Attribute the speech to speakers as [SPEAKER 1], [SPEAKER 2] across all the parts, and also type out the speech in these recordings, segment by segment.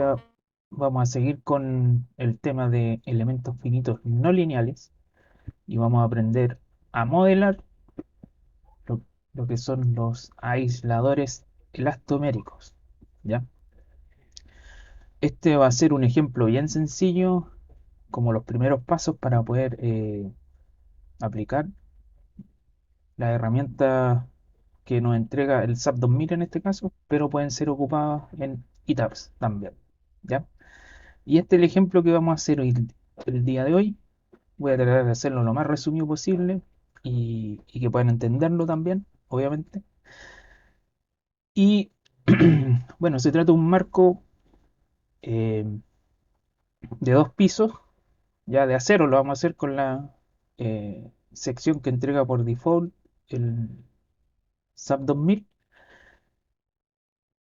[SPEAKER 1] día vamos a seguir con el tema de elementos finitos no lineales y vamos a aprender a modelar lo, lo que son los aisladores elastoméricos. ¿Ya? Este va a ser un ejemplo bien sencillo, como los primeros pasos para poder aplicar la herramienta que nos entrega el SAP 2000 en este caso, pero pueden ser ocupadas en ETABS también. ¿Ya? Y este es el ejemplo que vamos a hacer hoy, el día de hoy. Voy a tratar de hacerlo lo más resumido posible y que puedan entenderlo también, obviamente. Y bueno, se trata de un marco eh, de 2 pisos, ya de acero. Lo vamos a hacer con la sección que entrega por default el SAP 2000.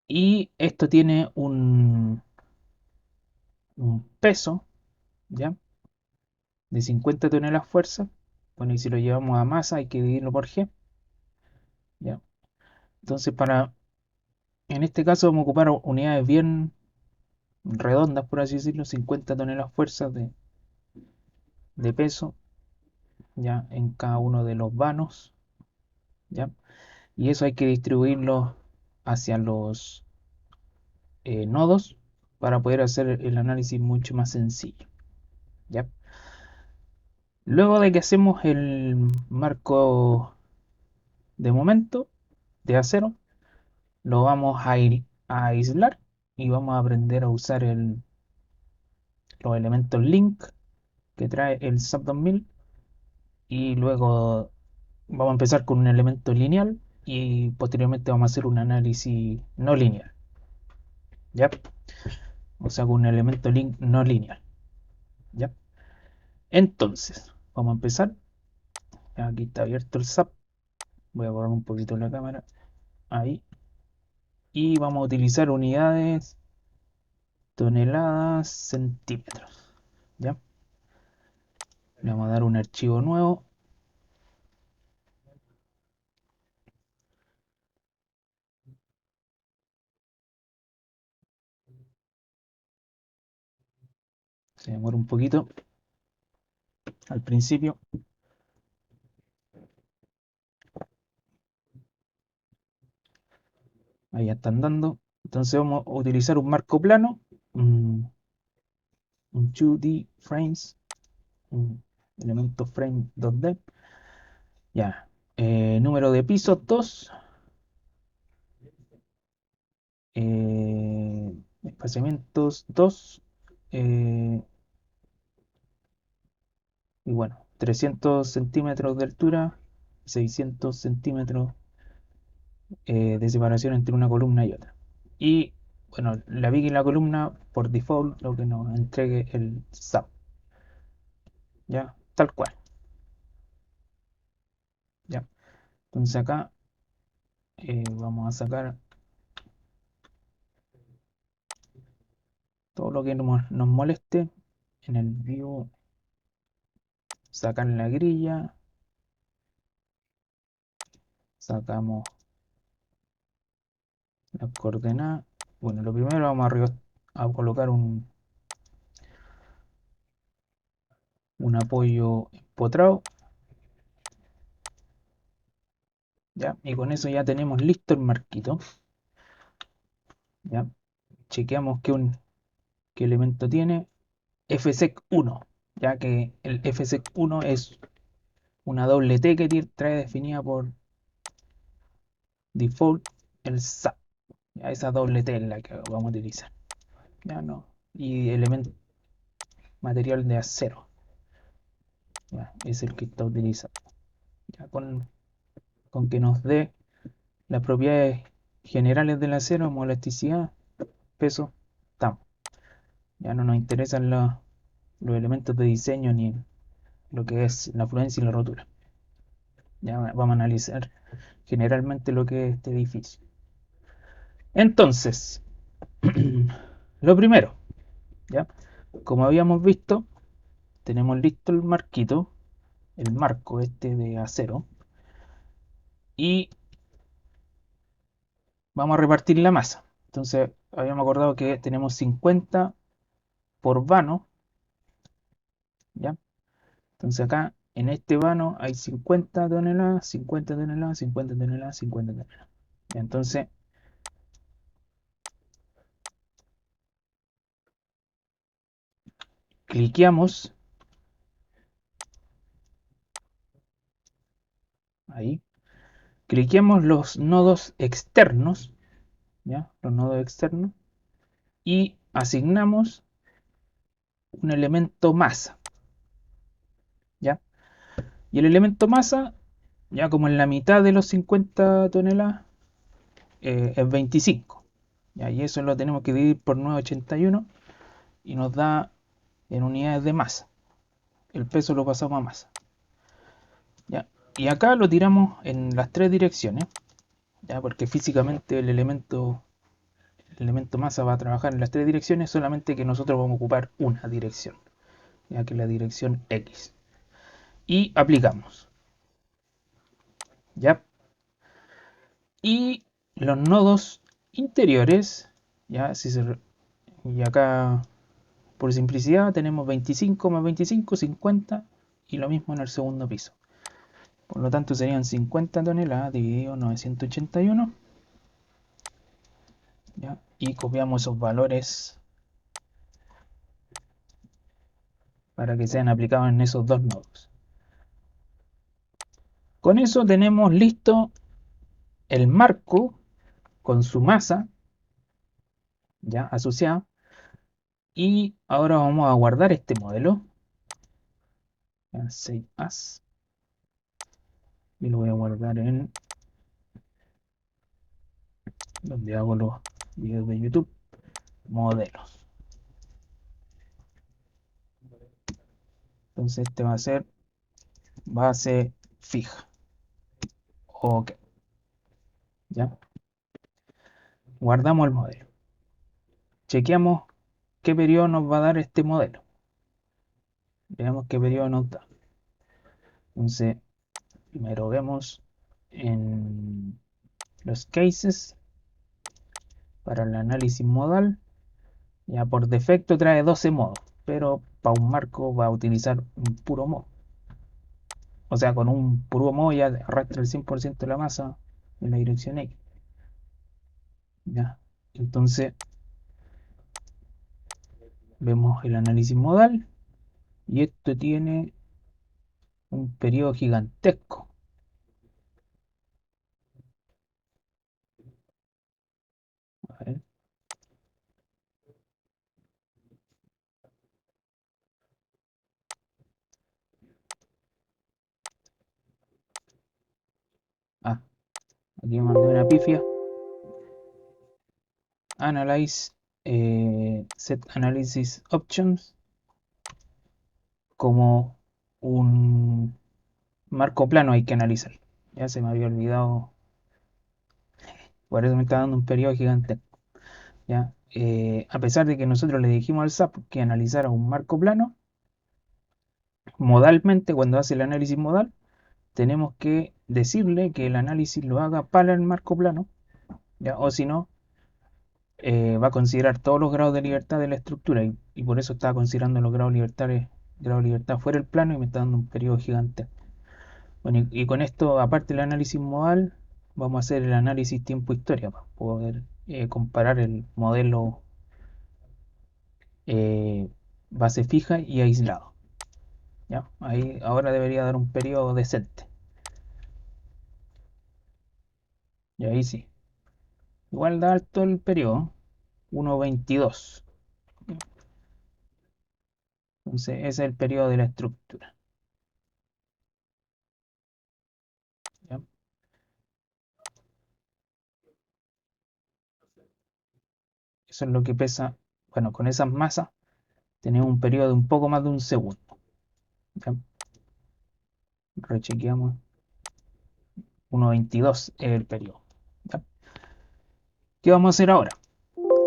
[SPEAKER 1] Y esto tiene un peso, ¿ya? De 50 toneladas fuerza. Bueno, y si lo llevamos a masa hay que dividirlo por G, ¿ya? Entonces, en este caso vamos a ocupar unidades bien redondas, por así decirlo, 50 toneladas fuerzas de peso, ya en cada uno de los vanos, ya. Y eso hay que distribuirlo hacia los nodos para poder hacer el análisis mucho más sencillo, ya. Luego de que hacemos el marco de momento de acero, lo vamos a aislar y vamos a aprender a usar los elementos link que trae el SAP 2000. Y luego vamos a empezar con un elemento lineal y posteriormente vamos a hacer un análisis no lineal, ¿ya? O sea, con un elemento link no lineal, ¿ya? Entonces, vamos a empezar. Aquí está abierto el SAP. Voy a borrar un poquito la cámara. Ahí. Y vamos a utilizar unidades, toneladas, centímetros, ¿ya? Le vamos a dar un archivo nuevo. Se demora un poquito al principio. Ahí ya están dando. Entonces vamos a utilizar un marco plano, un, un 2D frames, un elemento frame 2D. Ya. Número de pisos 2. Espaciamientos 2. eh, y bueno, 300 centímetros de altura, 600 centímetros de separación entre una columna y otra. Y bueno, la viga y la columna por default lo que nos entregue el SAP. Ya, tal cual. Ya. Entonces acá vamos a sacar todo lo que nos moleste en el view, sacar la grilla, sacamos las coordenadas. Bueno, lo primero vamos a colocar un apoyo empotrado, ¿ya? Y con eso ya tenemos listo el marquito, ¿ya? Chequeamos qué elemento tiene. FSEC 1, ya que el FSEC 1 es una doble T que trae definida por default el SAP. Ya, esa doble T es la que vamos a utilizar. Ya no. Y elemento material de acero, ya, es el que está utilizando. Ya con que nos dé las propiedades generales del acero, elasticidad, peso, estamos. Ya no nos interesan los elementos de diseño ni lo que es la fluencia y la rotura. Ya vamos a analizar generalmente lo que es este edificio. Entonces, lo primero, ¿ya? Como habíamos visto, tenemos listo el marquito, el marco este de acero, y vamos a repartir la masa. Entonces, habíamos acordado que tenemos 50 por vano, ¿ya? Entonces acá en este vano hay 50 toneladas, 50 toneladas, 50 toneladas, 50 toneladas. Entonces cliqueamos ahí, cliqueamos los nodos externos, ¿ya? Los nodos externos y asignamos un elemento masa, ¿ya? Y el elemento masa, ya como en la mitad de los 50 toneladas, es 25. ¿Ya? Y eso lo tenemos que dividir por 981 y nos da en unidades de masa. El peso lo pasamos a masa. ¿Ya? Y acá lo tiramos en las tres direcciones, ¿ya? Porque físicamente el elemento masa va a trabajar en las tres direcciones, solamente que nosotros vamos a ocupar una dirección, ya que es la dirección X. Y aplicamos. ¿Ya? Y los nodos interiores, ya si se, y acá por simplicidad tenemos 25 más 25, 50 y lo mismo en el segundo piso. Por lo tanto serían 50 toneladas dividido 981, ¿ya? Y copiamos esos valores para que sean aplicados en esos dos nodos. Con eso tenemos listo el marco con su masa ya asociada y ahora vamos a guardar este modelo, save as, y lo voy a guardar en donde hago los videos de YouTube, modelos. Entonces este va a ser base fija. Ok, ya. Guardamos el modelo. Chequeamos qué periodo nos va a dar este modelo. Veamos qué periodo nos da. Entonces, primero vemos en los cases para el análisis modal. Ya por defecto trae 12 modos, pero para un marco va a utilizar un puro modo. O sea, con un puro modo ya arrastra el 100% de la masa en la dirección X. Ya. Entonces, vemos el análisis modal y esto tiene un periodo gigantesco. A ver. Ah, aquí mandé una pifia. Analyze Set Analysis Options como un marco plano hay que analizar. Ya se me había olvidado, por eso me está dando un periodo gigante. ¿Ya? A pesar de que nosotros le dijimos al SAP que analizara un marco plano, modalmente cuando hace el análisis modal, tenemos que decirle que el análisis lo haga para el marco plano, ¿ya? O si no, va a considerar todos los grados de libertad de la estructura y por eso estaba considerando los grados de libertad fuera del plano y me está dando un periodo gigante. Bueno, y con esto, aparte del análisis modal, vamos a hacer el análisis tiempo-historia para poder comparar el modelo eh, base fija y aislado. ¿Ya? Ahí ahora debería dar un periodo decente. Y ahí sí. Igual da alto el periodo, 1.22. Entonces ese es el periodo de la estructura. ¿Ya? Eso es lo que pesa. Bueno, con esas masas tenemos un periodo de un poco más de un segundo. ¿Ya? Rechequeamos. 1.22 es el periodo. ¿Ya? ¿Qué vamos a hacer ahora?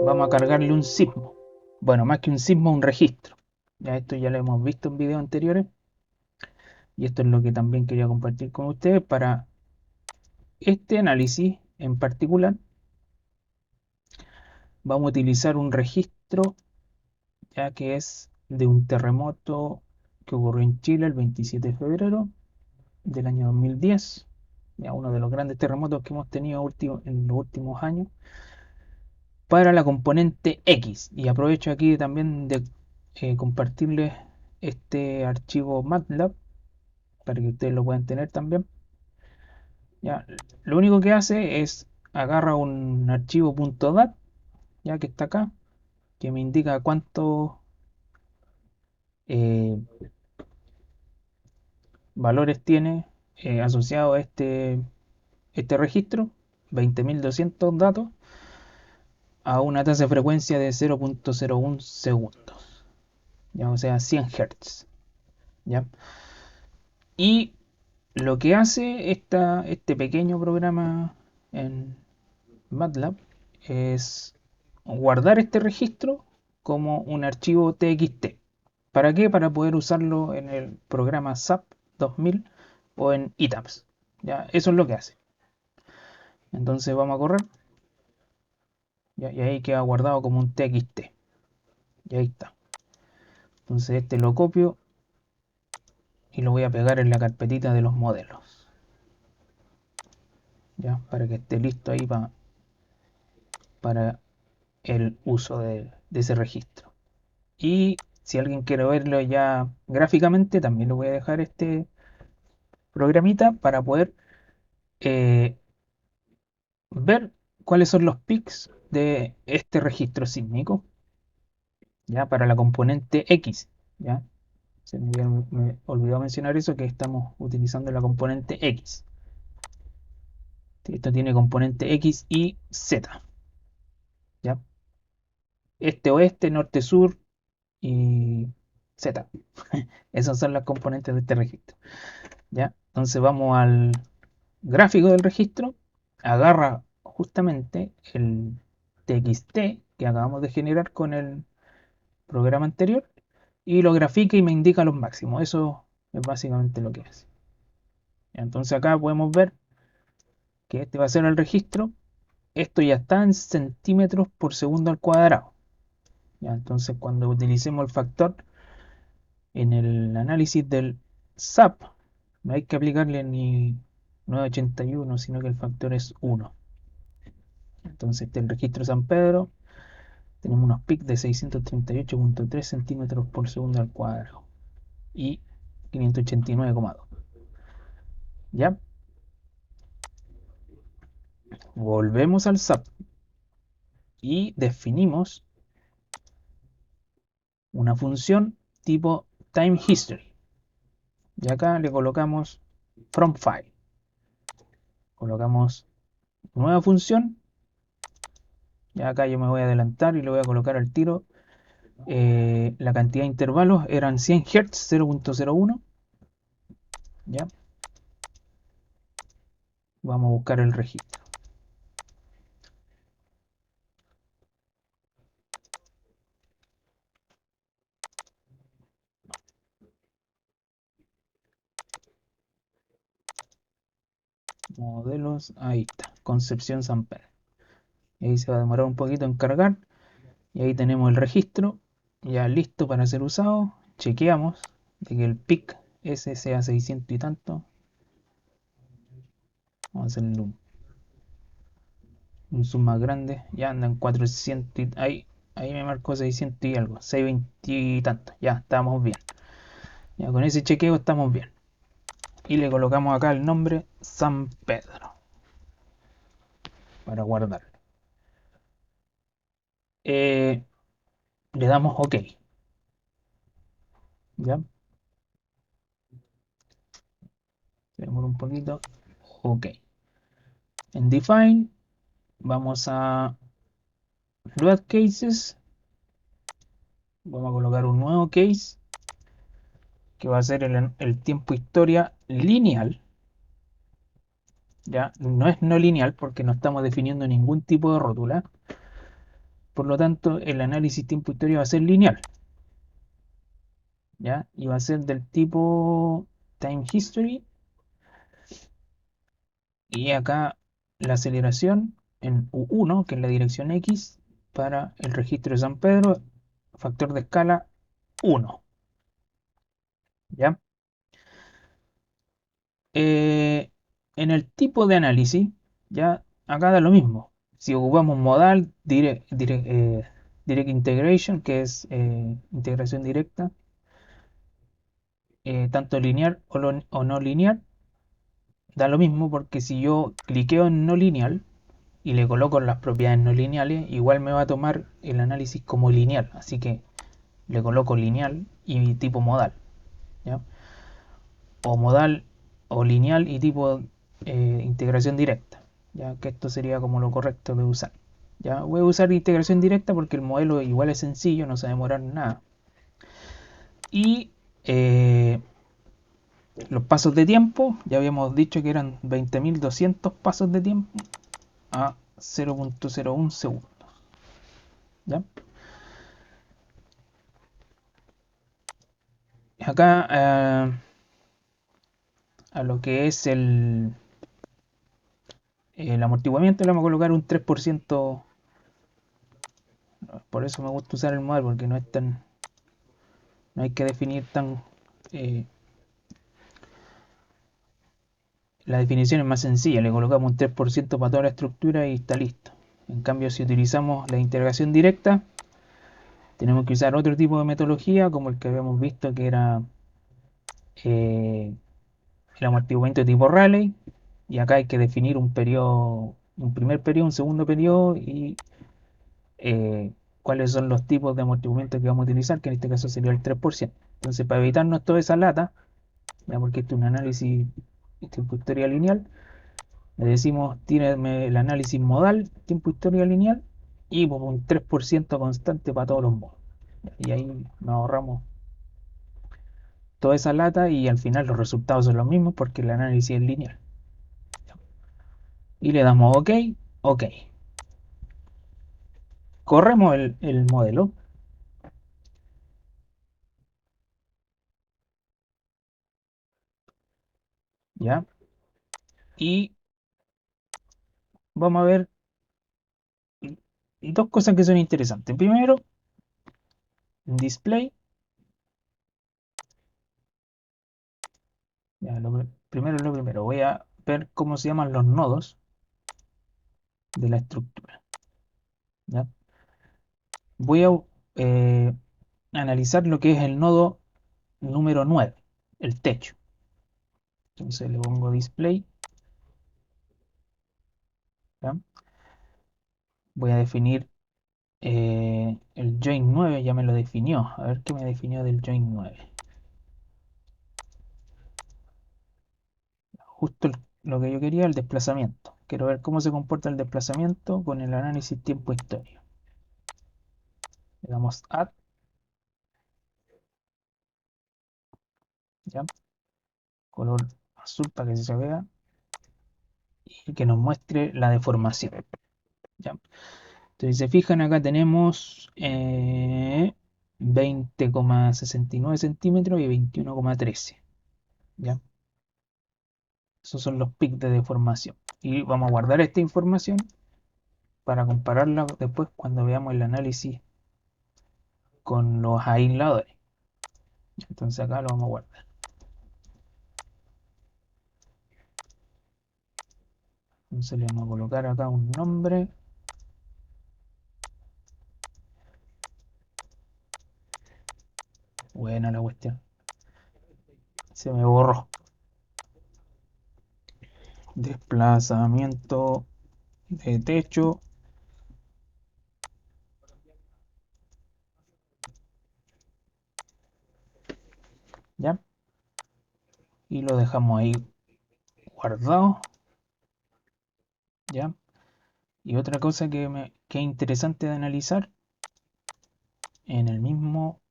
[SPEAKER 1] Vamos a cargarle un sismo. Bueno, más que un sismo, un registro. Ya esto ya lo hemos visto en videos anteriores. Y esto es lo que también quería compartir con ustedes para este análisis en particular. vamos a utilizar un registro ya que es de un terremoto que ocurrió en Chile el 27 de febrero del año 2010, ya uno de los grandes terremotos que hemos tenido en los últimos años, para la componente X. Y aprovecho aquí también de compartirles este archivo MATLAB para que ustedes lo puedan tener también. Ya, lo único que hace es agarra un archivo .dat, ya que está acá, que me indica cuántos eh, valores tiene asociado a este registro, 20.200 datos, a una tasa de frecuencia de 0.01 segundos, ya, o sea, 100 Hz. ¿Ya? Y lo que hace este pequeño programa en MATLAB es guardar este registro como un archivo TXT. ¿Para qué? Para poder usarlo en el programa SAP 2000 o en ETABS. ¿Ya? Eso es lo que hace. Entonces vamos a correr, ¿ya? Y ahí queda guardado como un TXT. Y ahí está. Entonces este lo copio y lo voy a pegar en la carpetita de los modelos. ¿Ya? Para que esté listo ahí para el uso de ese registro. Y si alguien quiere verlo ya gráficamente, también le voy a dejar este programita para poder eh, ver cuáles son los pics de este registro sísmico, ya para la componente X, ya. Me olvidó mencionar eso, que estamos utilizando la componente X. Esto tiene componente X y Z, ya. Este, oeste, norte, sur y Z. Esas son las componentes de este registro, ya. Entonces vamos al gráfico del registro, agarra justamente el TXT que acabamos de generar con el programa anterior y lo grafica y me indica los máximos. Eso es básicamente lo que hace. Entonces acá podemos ver que este va a ser el registro. Esto ya está en centímetros por segundo al cuadrado. ¿Ya? Entonces cuando utilicemos el factor en el análisis del SAP, no hay que aplicarle ni 981, sino que el factor es 1. Entonces este es el registro San Pedro. Tenemos unos pics de 638.3 centímetros por segundo al cuadrado y 589,2. ¿Ya? Volvemos al SAP y definimos una función tipo time history. Y acá le colocamos from file. Colocamos nueva función. Y acá yo me voy a adelantar y le voy a colocar al tiro. La cantidad de intervalos eran 100 Hz, 0.01. ¿Ya? Vamos a buscar el registro. Modelos, ahí está. Concepción San Pedro. Y ahí se va a demorar un poquito en cargar. Y ahí tenemos el registro ya listo para ser usado. Chequeamos de que el pic ese sea 600 y tanto. Vamos a hacerle un zoom más grande. Ya andan 400 ahí me marcó 600 y algo. 620 y tanto. Ya estamos bien. Ya con ese chequeo estamos bien. Y le colocamos acá el nombre San Pedro para guardar. Eh, Le damos OK. ¿Ya? Se demora un poquito. OK. En Define vamos a Load Cases. Vamos a colocar un nuevo case que va a ser el tiempo historia lineal. Ya no es no lineal porque no estamos definiendo ningún tipo de rótula. Por lo tanto, el análisis tiempo historia va a ser lineal. ¿Ya? Y va a ser del tipo time history. Y acá la aceleración en U1, que es la dirección X, para el registro de San Pedro, factor de escala 1. ¿Ya? Eh, en el tipo de análisis, ya acá da lo mismo. Si ocupamos modal, direct integration, que es integración directa, tanto lineal o no lineal, da lo mismo porque si yo cliqueo en no lineal y le coloco las propiedades no lineales, igual me va a tomar el análisis como lineal. Así que le coloco lineal y tipo modal. ¿Ya? O modal o lineal y tipo integración directa. Ya que esto sería como lo correcto de usar. Ya voy a usar integración directa porque el modelo igual es sencillo, no se va a demorar nada. Y los pasos de tiempo, ya habíamos dicho que eran 20.200 pasos de tiempo a 0.01 segundos. ¿Ya? Acá a lo que es el amortiguamiento le vamos a colocar un 3%. Por eso me gusta usar el modelo porque no hay que definir tan eh, la definición es más sencilla, le colocamos un 3% para toda la estructura y está listo. En cambio, si utilizamos la integración directa, tenemos que usar otro tipo de metodología, como el que habíamos visto que era eh, el amortiguamiento de tipo Rayleigh, y acá hay que definir un periodo, un primer periodo, un segundo periodo y cuáles son los tipos de amortiguamiento que vamos a utilizar, que en este caso sería el 3%. Entonces, para evitarnos toda esa lata, ya porque este es un análisis tiempo historia lineal, le decimos tírame el análisis modal, tiempo historia lineal, y por un 3% constante para todos los modos. Y ahí nos ahorramos toda esa lata y al final los resultados son los mismos porque el análisis es lineal. Y le damos OK, OK. Corremos el modelo, ¿ya? Y vamos a ver dos cosas que son interesantes. Primero, en display, ya, lo primero, voy a ver cómo se llaman los nodos de la estructura. ¿Ya? Voy a eh, analizar lo que es el nodo número 9, el techo. Entonces le pongo display. ¿Ya? Voy a definir el join 9, ya me lo definió. A ver qué me definió del join 9. Justo lo que yo quería, el desplazamiento. Quiero ver cómo se comporta el desplazamiento con el análisis tiempo-historia. Le damos add. ¿Ya? Color azul para que se vea y que nos muestre la deformación. ¿Ya? Entonces, si se fijan, acá tenemos 20,69 centímetros y 21,13. ¿Ya? Esos son los pics de deformación. Y vamos a guardar esta información para compararla después cuando veamos el análisis con los aisladores. Entonces acá lo vamos a guardar. Entonces le vamos a colocar acá un nombre. Buena la cuestión. Se me borró. Desplazamiento de techo. ¿Ya? Y lo dejamos ahí guardado. ¿Ya? Y otra cosa que es interesante de analizar, en el mismo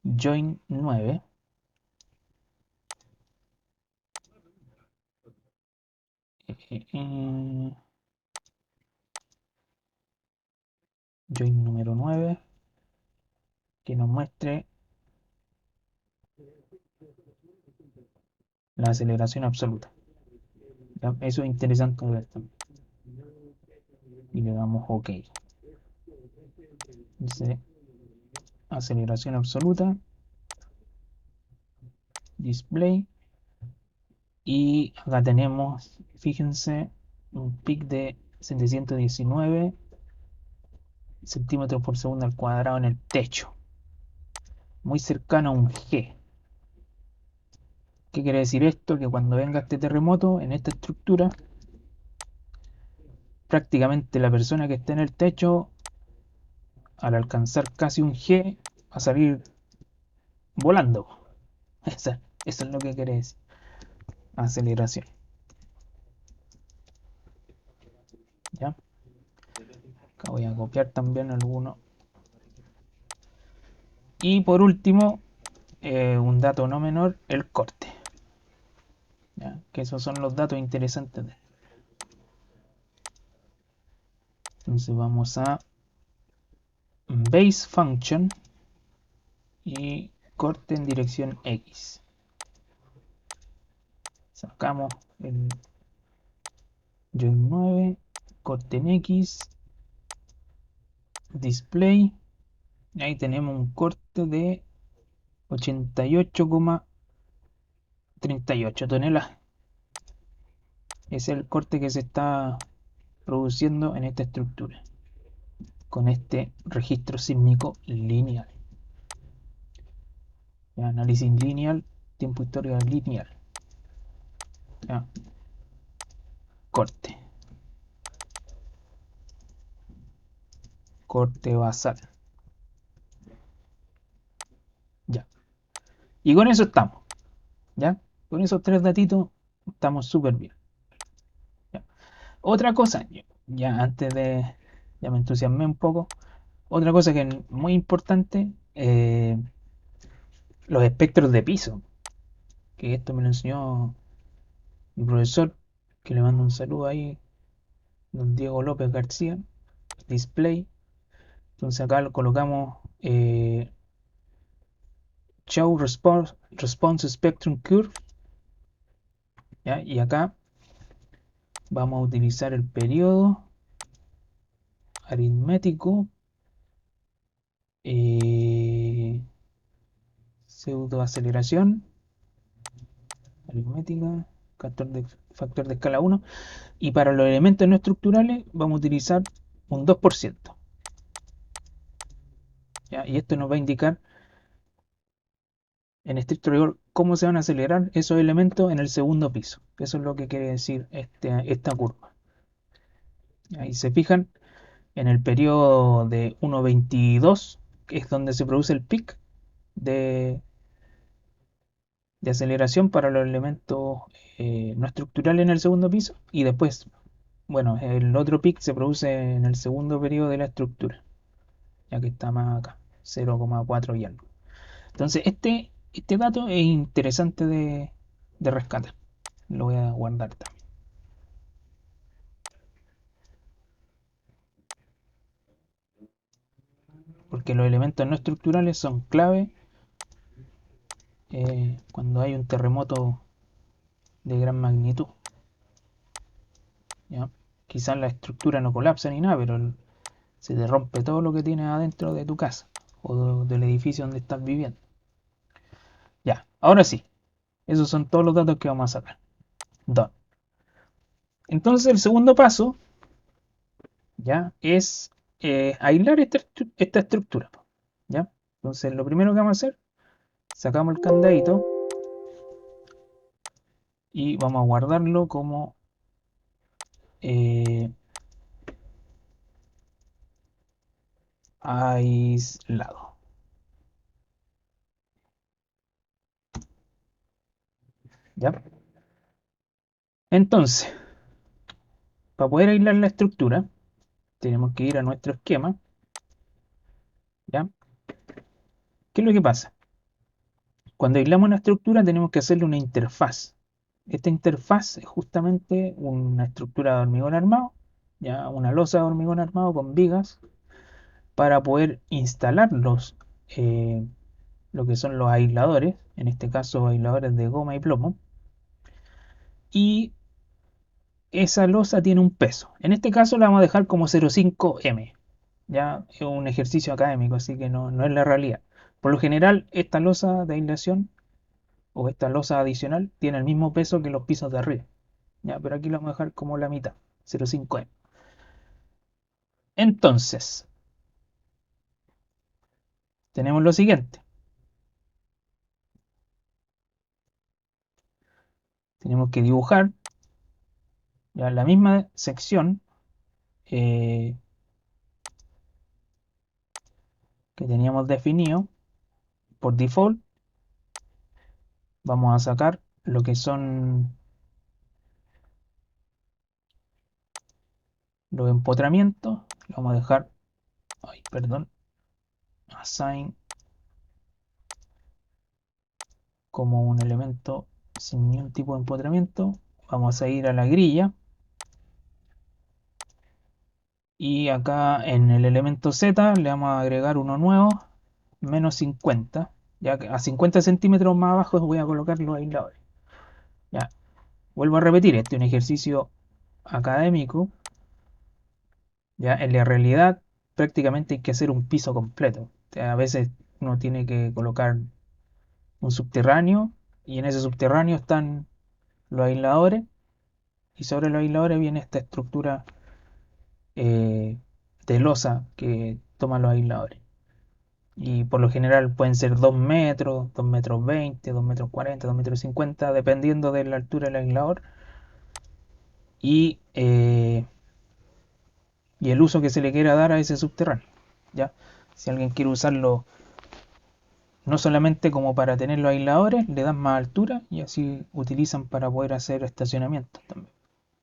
[SPEAKER 1] join 9, join número 9, que nos muestre la aceleración absoluta. ¿Ya? Eso es interesante de ver también. Y le damos OK. Dice aceleración absoluta, display. Y acá tenemos, fíjense, un pic de 719 centímetros por segundo al cuadrado en el techo, muy cercano a un G. ¿Qué quiere decir esto? Que cuando venga este terremoto en esta estructura, prácticamente la persona que esté en el techo, al alcanzar casi un G, va a salir volando. Eso es lo que quiere decir aceleración. ¿Ya? Acá voy a copiar también alguno. Y por último, un dato no menor, el corte. ¿Ya? Que esos son los datos interesantes. Entonces vamos a base function y corte en dirección X. Sacamos el join 9, corte en X, display. Y ahí tenemos un corte de 88,38 toneladas. Es el corte que se está produciendo en esta estructura con este registro sísmico lineal. ¿Ya? Análisis lineal, tiempo histórico lineal. ¿Ya? Corte, corte basal. Ya. Y con eso estamos. ¿Ya? Con esos tres datitos estamos súper bien. ¿Ya? Otra cosa, ya antes de, ya me entusiasmé un poco. Otra cosa que es muy importante, los espectros de piso. Que esto me lo enseñó mi profesor, que le mando un saludo ahí, don Diego López García. Display. Entonces acá lo colocamos Show Response Spectrum Curve. ¿Ya? Y acá vamos a utilizar el periodo aritmético pseudoaceleración aritmética, factor de escala 1. Y para los elementos no estructurales vamos a utilizar un 2%. ¿Ya? Y esto nos va a indicar en estricto rigor cómo se van a acelerar esos elementos en el segundo piso. Eso es lo que quiere decir esta curva. Ahí se fijan en el periodo de 1,22, que es donde se produce el pic de, de aceleración para los elementos no estructurales en el segundo piso. Y después, bueno, el otro pic se produce en el segundo periodo de la estructura, ya que está más acá, 0,4 y algo. Entonces, este dato es interesante de rescatar. Lo voy a guardar también. Porque los elementos no estructurales son clave cuando hay un terremoto de gran magnitud. ¿Ya? Quizás la estructura no colapsa ni nada, pero se te rompe todo lo que tienes adentro de tu casa o del edificio donde estás viviendo. Ya, ahora sí, esos son todos los datos que vamos a sacar. Done. Entonces el segundo paso ya es aislar esta estructura. ¿Ya? Entonces lo primero que vamos a hacer, sacamos el candadito y vamos a guardarlo como eh, aislado. ¿Ya? Entonces, para poder aislar la estructura, tenemos que ir a nuestro esquema. ¿Ya? ¿Qué es lo que pasa? Cuando aislamos una estructura tenemos que hacerle una interfaz. Esta interfaz es justamente una estructura de hormigón armado, ya una losa de hormigón armado con vigas para poder instalar lo que son los aisladores, en este caso aisladores de goma y plomo, y esa losa tiene un peso. En este caso la vamos a dejar como 0,5 m, Ya es un ejercicio académico, así que no es la realidad. Por lo general, esta losa de aislación o esta losa adicional tiene el mismo peso que los pisos de arriba. Ya, pero aquí lo vamos a dejar como la mitad, 0,5M. Entonces, tenemos lo siguiente. Tenemos que dibujar ya la misma sección eh, que teníamos definido por default. Vamos a sacar lo que son los empotramientos. Lo vamos a dejar, ay, perdón, assign como un elemento sin ningún tipo de empotramiento. Vamos a ir a la grilla y acá en el elemento Z le vamos a agregar uno nuevo, menos 50. Ya que a 50 centímetros más abajo voy a colocar los aisladores. Ya, vuelvo a repetir, este es un ejercicio académico. Ya, en la realidad prácticamente hay que hacer un piso completo. O sea, a veces uno tiene que colocar un subterráneo y en ese subterráneo están los aisladores y sobre los aisladores viene esta estructura eh, de losa que toman los aisladores. Y por lo general pueden ser 2 metros, 2 metros 20, 2 metros 40, 2 metros 50, dependiendo de la altura del aislador y, eh, y el uso que se le quiera dar a ese subterráneo. ¿Ya? Si alguien quiere usarlo no solamente como para tener los aisladores, le dan más altura y así utilizan para poder hacer estacionamientos también.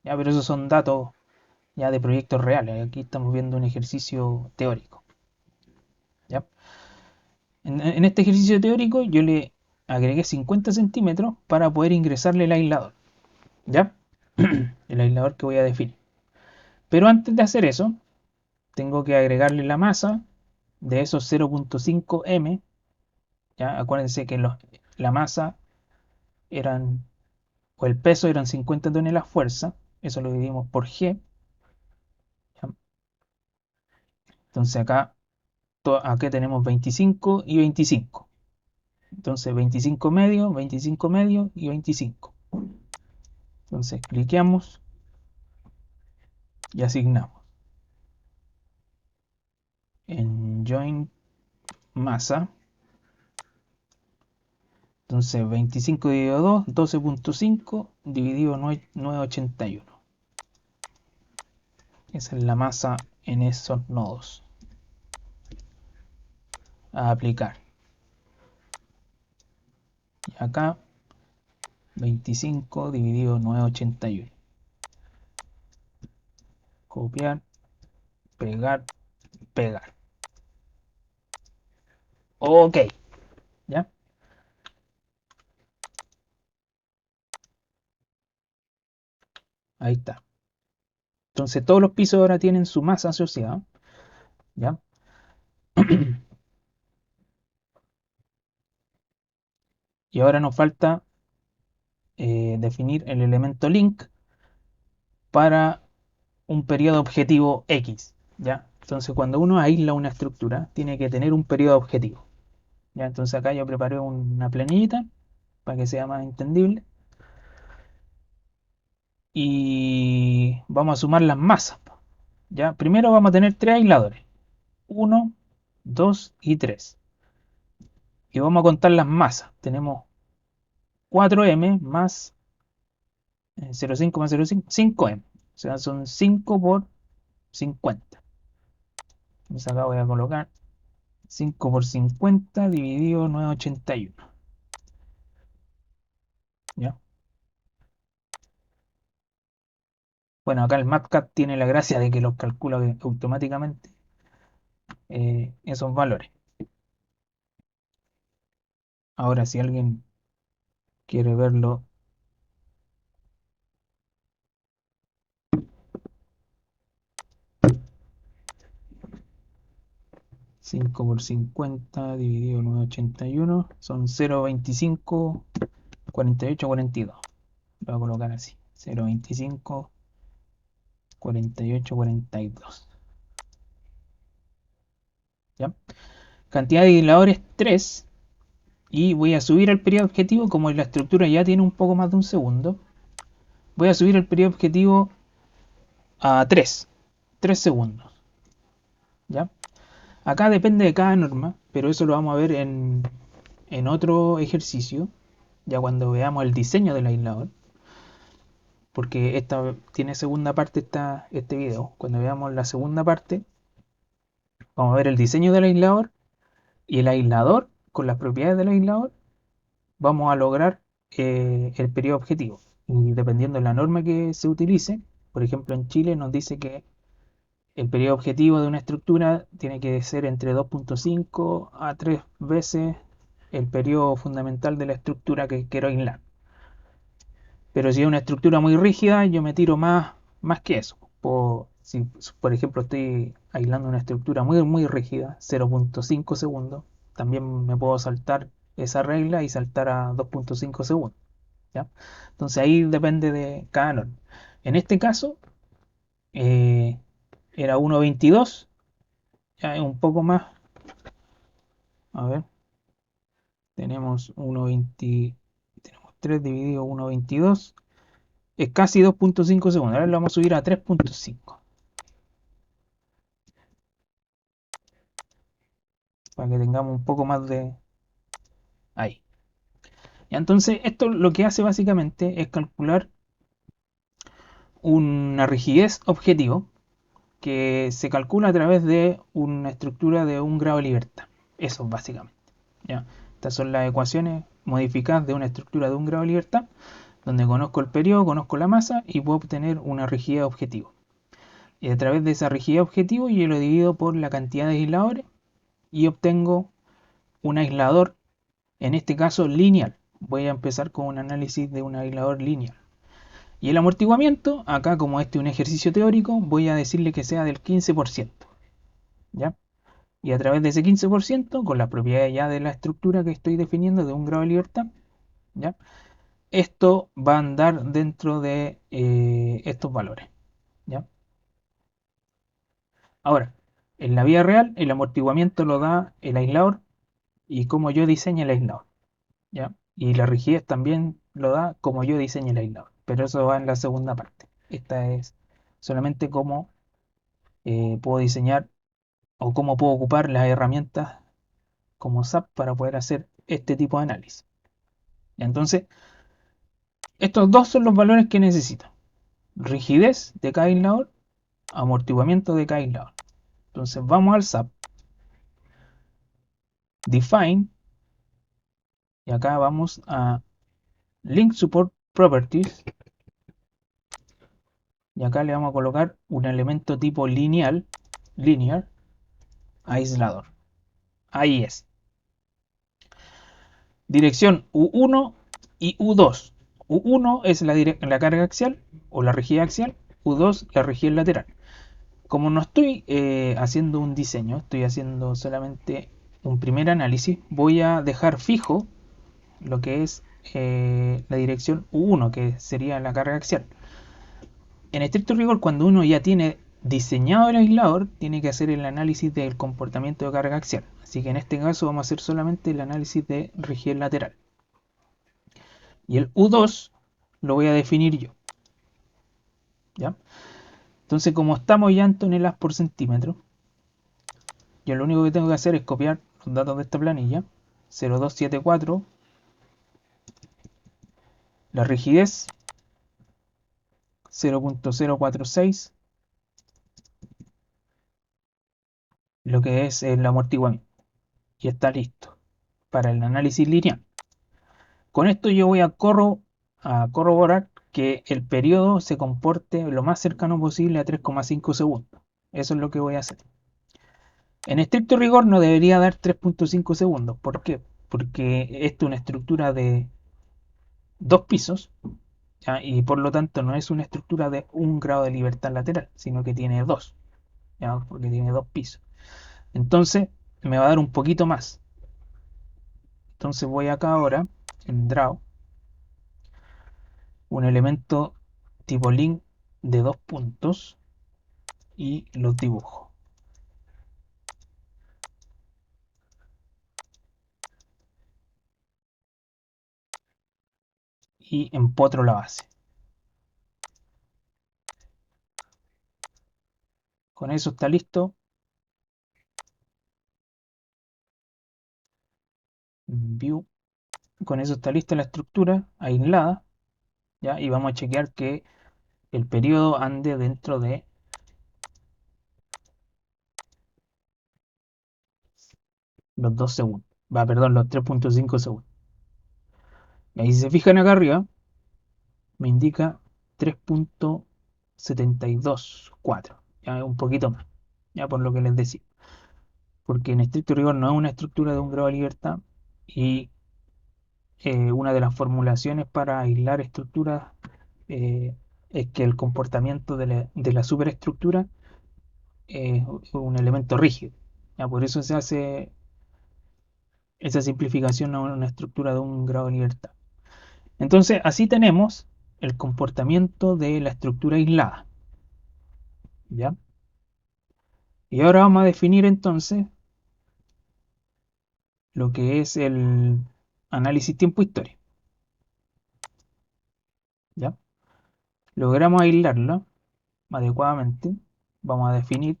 [SPEAKER 1] Ya, pero esos son datos ya de proyectos reales. Aquí estamos viendo un ejercicio teórico. ¿Ya? En este ejercicio teórico yo le agregué 50 centímetros para poder ingresarle el aislador. ¿Ya? El aislador que voy a definir. Pero antes de hacer eso, tengo que agregarle la masa de esos 0,5 m. ¿Ya? Acuérdense que la masa eran, o el peso eran 50 toneladas fuerza. Eso lo dividimos por G. ¿Ya? Entonces acá tenemos 25 y 25. Entonces 25 medio y 25. Entonces cliqueamos y asignamos en Join Masa. Entonces 25 dividido 2, 12,5 dividido 981. Esa es la masa en esos nodos a aplicar. Y acá 25 dividido 981. Copiar, pegar, pegar. Ok, ¿ya? Ahí está. Entonces todos los pisos ahora tienen su masa asociada, ¿ya? Y ahora nos falta definir el elemento link para un periodo objetivo X, ¿ya? Entonces cuando uno aísla una estructura, tiene que tener un periodo objetivo, ¿ya? Entonces acá yo preparé una planillita para que sea más entendible y vamos a sumar las masas, ¿ya? Primero vamos a tener tres aisladores, uno, 2 y 3. Y vamos a contar las masas. Tenemos 4M más 0,5 más 0,5, 5M. O sea, son 5 por 50. Entonces acá voy a colocar 5 por 50 dividido 981. ¿Ya? Bueno, acá el MATCAD tiene la gracia de que los calcula automáticamente esos valores. Ahora, si alguien quiere verlo, 5 por 50 dividido 981 son 0,25, 48, 42. Lo voy a colocar así. 0,25, 48, 42. ¿ya? Cantidad de aisladores 3 y voy a subir el periodo objetivo, como la estructura ya tiene un poco más de un segundo, voy a subir el periodo objetivo a 3 segundos, ¿ya? Acá depende de cada norma, pero eso lo vamos a ver en otro ejercicio, ya cuando veamos el diseño del aislador, porque esta tiene segunda parte este video. Cuando veamos la segunda parte, vamos a ver el diseño del aislador y el aislador, con las propiedades del aislador, vamos a lograr el periodo objetivo. Y dependiendo de la norma que se utilice, por ejemplo en Chile nos dice que el periodo objetivo de una estructura tiene que ser entre 2.5 a 3 veces el periodo fundamental de la estructura que quiero aislar. Pero si es una estructura muy rígida, yo me tiro más que eso. Si por ejemplo estoy aislando una estructura muy rígida, 0.5 segundos, también me puedo saltar esa regla y saltar a 2.5 segundos. ¿Ya? Entonces ahí depende de cada norma. En este caso eh, era 1.22, ya es un poco más. A ver, tenemos 1.20, tenemos 3 dividido 1.22, es casi 2.5 segundos. Ahora lo vamos a subir a 3.5 para que tengamos un poco más de ahí. Y entonces esto lo que hace básicamente es calcular una rigidez objetivo que se calcula a través de una estructura de un grado de libertad. Eso básicamente. ¿Ya? Estas son las ecuaciones modificadas de una estructura de un grado de libertad, donde conozco el periodo, conozco la masa y puedo obtener una rigidez objetivo. Y a través de esa rigidez objetivo yo lo divido por la cantidad de aisladores y obtengo un aislador, en este caso lineal. Voy a empezar con un análisis de un aislador lineal. Y el amortiguamiento, acá como este es un ejercicio teórico, voy a decirle que sea del 15%. ¿Ya? Y a través de ese 15%, con las propiedades ya de la estructura que estoy definiendo de un grado de libertad, ¿ya? Esto va a andar dentro de estos valores. ¿Ya? Ahora, en la vida real, el amortiguamiento lo da el aislador y cómo yo diseño el aislador. ¿Ya? Y la rigidez también lo da como yo diseño el aislador. Pero eso va en la segunda parte. Esta es solamente cómo puedo diseñar o cómo puedo ocupar las herramientas como SAP para poder hacer este tipo de análisis. Entonces, estos dos son los valores que necesito. Rigidez de cada aislador, amortiguamiento de cada aislador. Entonces vamos al SAP, define, y acá vamos a link support properties, y acá le vamos a colocar un elemento tipo linear, aislador. Ahí es. Dirección U1 y U2. U1 es la carga axial o la rigidez axial, U2 la rigidez lateral. Como no estoy haciendo un diseño, estoy haciendo solamente un primer análisis, voy a dejar fijo lo que es la dirección U1, que sería la carga axial. En estricto rigor, cuando uno ya tiene diseñado el aislador, tiene que hacer el análisis del comportamiento de carga axial. Así que en este caso vamos a hacer solamente el análisis de rigidez lateral. Y el U2 lo voy a definir yo. ¿Ya? Entonces, como estamos ya en toneladas por centímetro, yo lo único que tengo que hacer es copiar los datos de esta planilla. 0274, la rigidez 0.046, lo que es el amortiguamiento. Y está listo para el análisis lineal. Con esto yo voy a corroborar que el periodo se comporte lo más cercano posible a 3,5 segundos. Eso es lo que voy a hacer. En estricto rigor no debería dar 3.5 segundos. ¿Por qué? Porque esto es una estructura de dos pisos, ¿ya? Y por lo tanto no es una estructura de un grado de libertad lateral, sino que tiene dos, ¿ya? Porque tiene dos pisos. Entonces me va a dar un poquito más. Entonces voy acá ahora en Draw, un elemento tipo link de dos puntos y los dibujo. y empotro la base. Con eso está listo. View. Con eso está lista la estructura aislada. ¿Ya? Y vamos a chequear que el periodo ande dentro de los 2 segundos. Va, perdón, los 3.5 segundos. Y ahí si se fijan acá arriba, me indica 3.724. Ya un poquito más. Ya por lo que les decía. Porque en estricto rigor no es una estructura de un grado de libertad. Y una de las formulaciones para aislar estructuras es que el comportamiento de la superestructura es un elemento rígido. Ya, por eso se hace esa simplificación a una estructura de un grado de libertad. Entonces, así tenemos el comportamiento de la estructura aislada. ¿Ya? Y ahora vamos a definir entonces lo que es el análisis tiempo-historia. ¿Ya? Logramos aislarlo adecuadamente. Vamos a definir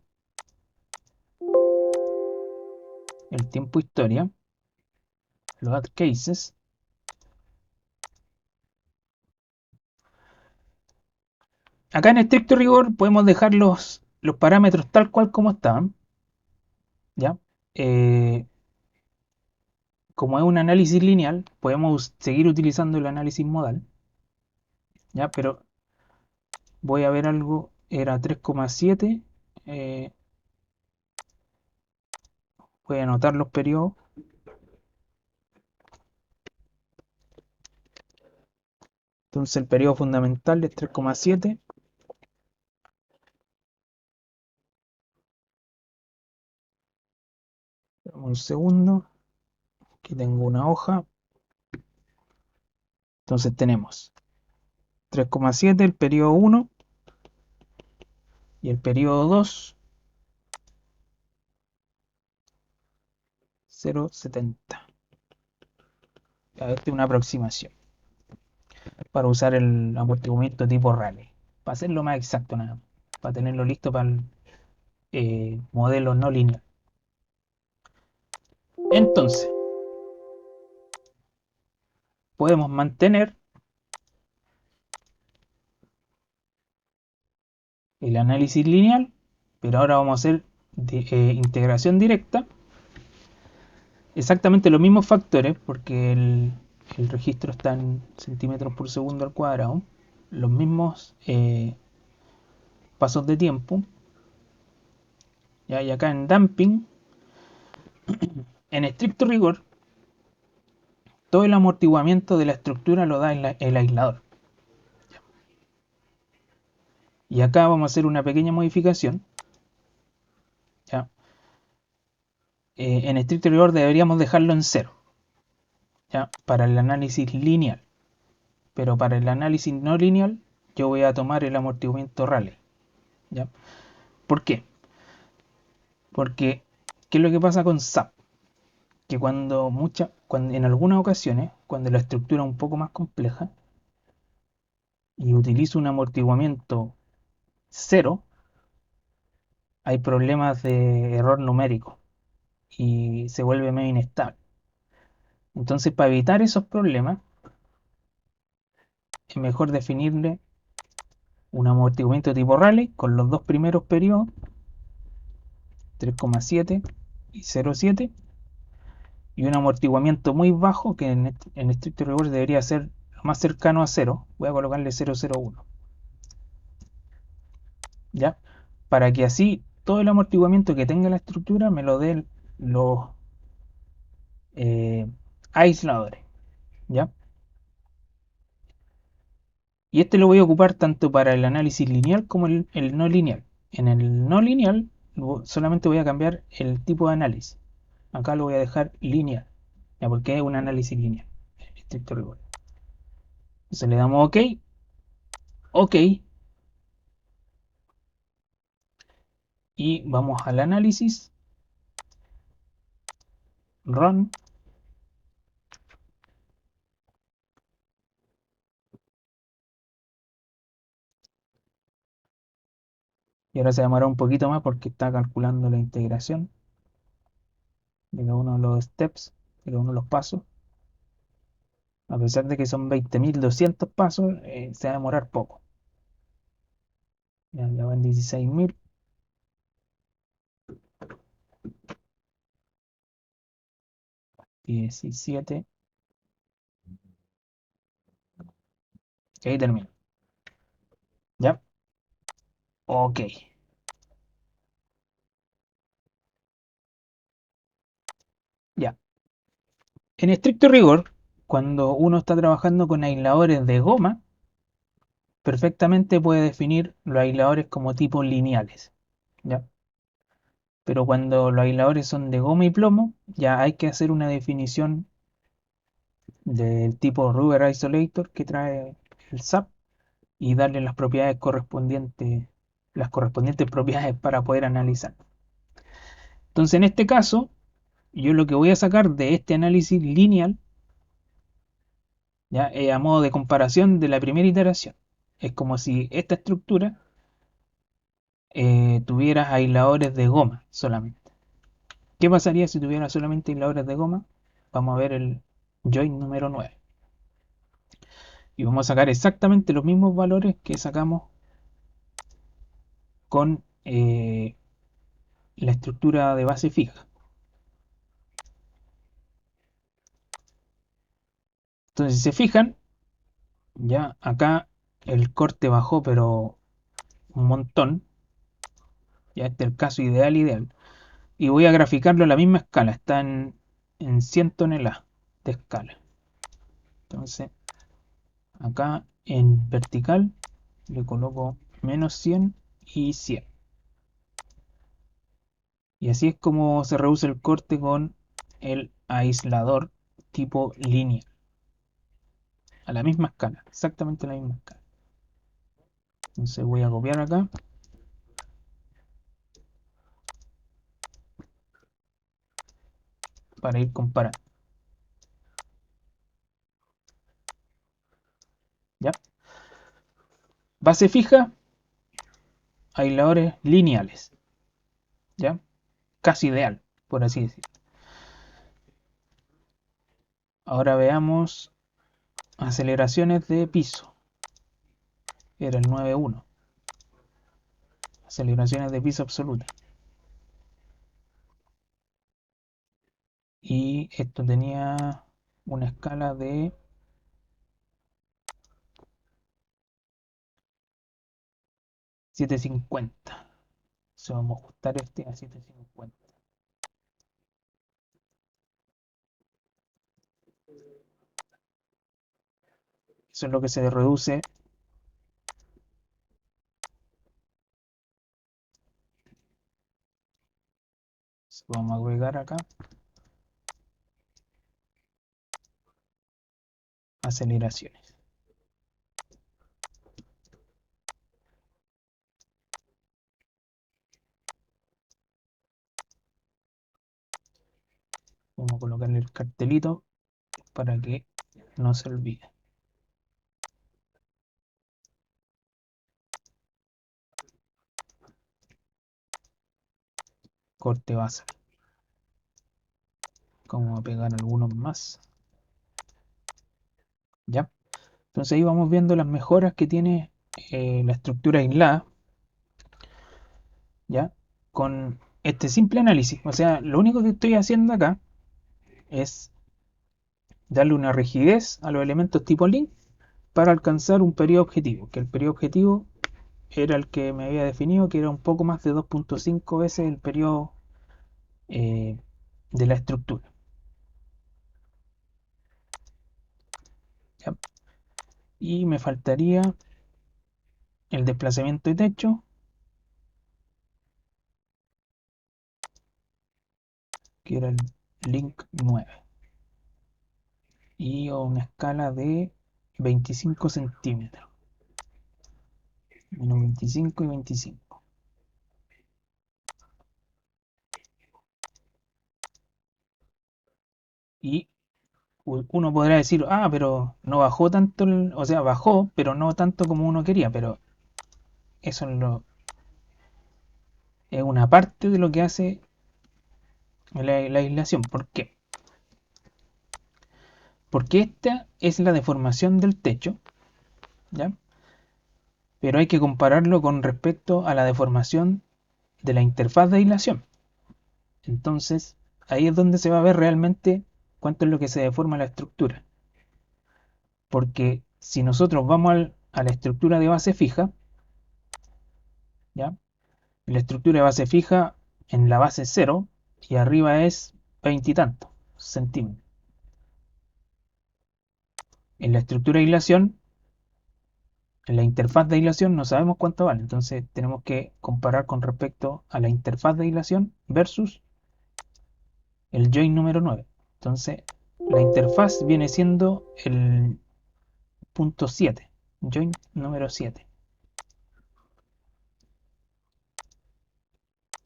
[SPEAKER 1] el tiempo-historia, los add cases. Acá en estricto rigor podemos dejar los parámetros tal cual como estaban. ¿Ya? Eh, Como es un análisis lineal, podemos seguir utilizando el análisis modal. ¿Ya? Pero voy a ver algo, era 3,7. eh, Voy a anotar los periodos. Entonces el periodo fundamental es 3,7. Un segundo. Aquí tengo una hoja. Entonces tenemos 3,7 el periodo 1 y el periodo 2, 0,70. Esta es una aproximación para usar el amortiguamiento tipo Rayleigh. Para hacerlo más exacto nada más. Para tenerlo listo para el modelo no lineal. Entonces, podemos mantener el análisis lineal, pero ahora vamos a hacer integración directa. Exactamente los mismos factores, porque el registro está en centímetros por segundo al cuadrado. Los mismos pasos de tiempo. ¿Ya? Y acá en damping, en estricto rigor, todo el amortiguamiento de la estructura lo da el aislador. Y acá vamos a hacer una pequeña modificación. ¿Ya? En estricto rigor deberíamos dejarlo en cero, ¿ya? Para el análisis lineal. Pero para el análisis no lineal, yo voy a tomar el amortiguamiento Rayleigh. ¿Ya? ¿Por qué? Porque, ¿qué es lo que pasa con SAP? Que cuando en algunas ocasiones, cuando la estructura es un poco más compleja y utilizo un amortiguamiento cero, hay problemas de error numérico y se vuelve medio inestable. Entonces, para evitar esos problemas, es mejor definirle un amortiguamiento tipo Rayleigh con los dos primeros periodos, 3,7 y 0,7, y un amortiguamiento muy bajo que en estricto rigor debería ser más cercano a cero. Voy a colocarle 0,01. ¿Ya? Para que así todo el amortiguamiento que tenga la estructura me lo den los eh, aisladores. ¿Ya? Y este lo voy a ocupar tanto para el análisis lineal como el no lineal. En el no lineal solamente voy a cambiar el tipo de análisis. Acá lo voy a dejar lineal, ¿ya? Porque es un análisis lineal, en estricto rigor. Entonces le damos OK, OK, y vamos al análisis, run, Y ahora se demora un poquito más porque está calculando la integración de cada uno de los steps, de cada uno de los pasos. A pesar de que son 20.200 pasos, se va a demorar poco. Ya van 16.000, 17. Y ahí termina. ¿Ya? Ok. Ya. En estricto rigor, cuando uno está trabajando con aisladores de goma, perfectamente puede definir los aisladores como tipos lineales. ¿Ya? Pero cuando los aisladores son de goma y plomo, ya hay que hacer una definición del tipo Rubber Isolator que trae el SAP y darle las correspondientes propiedades para poder analizar. Entonces, en este caso, yo lo que voy a sacar de este análisis lineal, ya, a modo de comparación de la primera iteración, es como si esta estructura tuviera aisladores de goma solamente. ¿Qué pasaría si tuviera solamente aisladores de goma? Vamos a ver el join número 9. Y vamos a sacar exactamente los mismos valores que sacamos con la estructura de base fija. Entonces, si se fijan, ya acá el corte bajó, pero un montón. Ya este es el caso ideal. Y voy a graficarlo a la misma escala. Está en 100 toneladas de escala. Entonces, acá en vertical le coloco menos 100 y 100. Y así es como se reduce el corte con el aislador tipo línea. A la misma escala, exactamente a la misma escala. Entonces voy a copiar acá para ir comparando. ¿Ya? Base fija, aisladores lineales. ¿Ya? Casi ideal, por así decirlo. Ahora veamos aceleraciones de piso. Era el 9.1. Aceleraciones de piso absoluta. Y esto tenía una escala de 750. Entonces vamos a ajustar este a 750. Eso es lo que se reduce. Vamos a agregar acá aceleraciones. Vamos a colocarle el cartelito para que no se olvide. Corte base. Vamos a pegar algunos más. ¿Ya? Entonces ahí vamos viendo las mejoras que tiene la estructura aislada, ¿ya? Con este simple análisis. O sea, lo único que estoy haciendo acá es darle una rigidez a los elementos tipo link para alcanzar un periodo objetivo, que el periodo objetivo era el que me había definido, que era un poco más de 2.5 veces el periodo eh, de la estructura. ¿Ya? Y me faltaría el desplazamiento de techo, que era el link 9, y una escala de 25 centímetros, menos 25 y 25. Y uno podrá decir, ah, pero no bajó tanto, o sea, bajó, pero no tanto como uno quería, pero eso es es una parte de lo que hace la aislación. ¿Por qué? Porque esta es la deformación del techo, ¿ya? Pero hay que compararlo con respecto a la deformación de la interfaz de aislación. Entonces, ahí es donde se va a ver realmente cuánto es lo que se deforma la estructura. Porque si nosotros vamos a la estructura de base fija, ¿ya? La estructura de base fija en la base 0 y arriba es 20 y tanto centímetros. En la estructura de aislación, en la interfaz de aislación no sabemos cuánto vale, entonces tenemos que comparar con respecto a la interfaz de aislación versus el join número 9. Entonces, la interfaz viene siendo el punto 7, join número 7.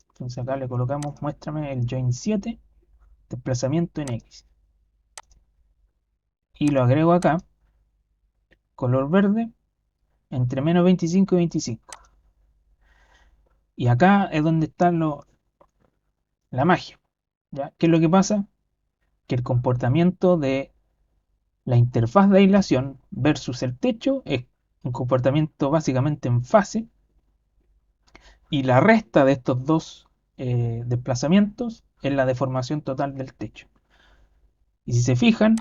[SPEAKER 1] Entonces acá le colocamos, muéstrame el join 7, desplazamiento en X. Y lo agrego acá, color verde, entre menos 25 y 25. Y acá es donde está la magia. ¿Ya? ¿Qué es lo que pasa? Que el comportamiento de la interfaz de aislación versus el techo es un comportamiento básicamente en fase, y la resta de estos dos desplazamientos es la deformación total del techo. Y si se fijan,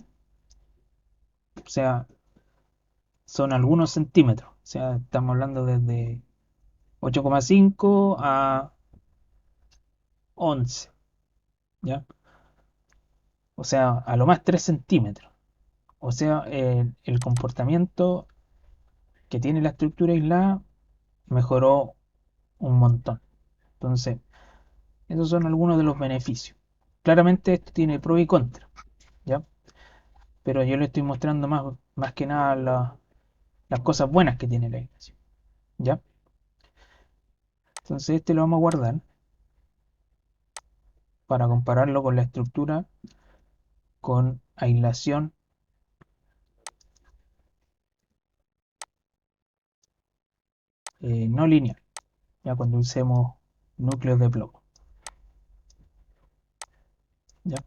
[SPEAKER 1] o sea, son algunos centímetros. O sea, estamos hablando desde 8,5 a 11, ¿ya? O sea, a lo más 3 centímetros. O sea, el comportamiento que tiene la estructura aislada mejoró un montón. Entonces, esos son algunos de los beneficios. Claramente esto tiene pro y contra, ¿ya? Pero yo le estoy mostrando más que nada las cosas buenas que tiene la aislación, ¿ya? Entonces este lo vamos a guardar para compararlo con la estructura con aislación no lineal, ya cuando usemos núcleos de plomo, ¿ya?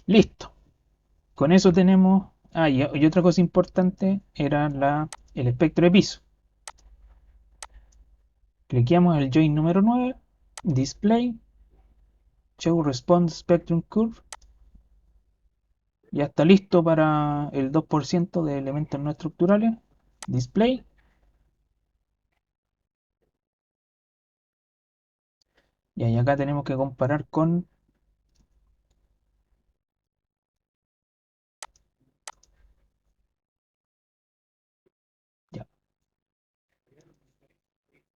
[SPEAKER 1] Listo. Con eso tenemos... Ah, y otra cosa importante era el espectro de piso. Cliqueamos el join número 9, Display, Show Response Spectrum Curve. Ya está listo para el 2% de elementos no estructurales. Display. Y acá tenemos que comparar con... Ya,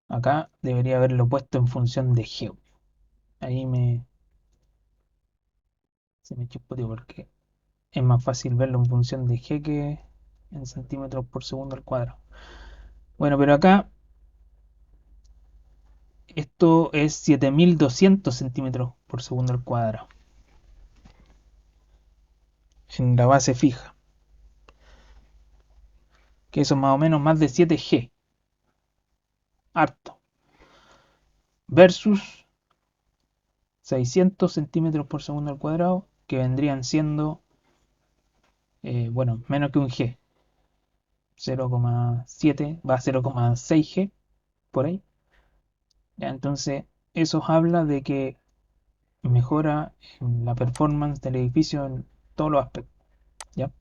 [SPEAKER 1] acá debería haberlo puesto en función de Geo. Ahí se me chispoteó porque es más fácil verlo en función de G que en centímetros por segundo al cuadrado. Bueno, pero acá esto es 7200 centímetros por segundo al cuadrado en la base fija, que eso es más o menos más de 7G, harto, versus 600 centímetros por segundo al cuadrado, que vendrían siendo, bueno, menos que un G, 0,7 va a 0,6G, por ahí. Ya, entonces, eso habla de que mejora la performance del edificio en todos los aspectos, ¿ya?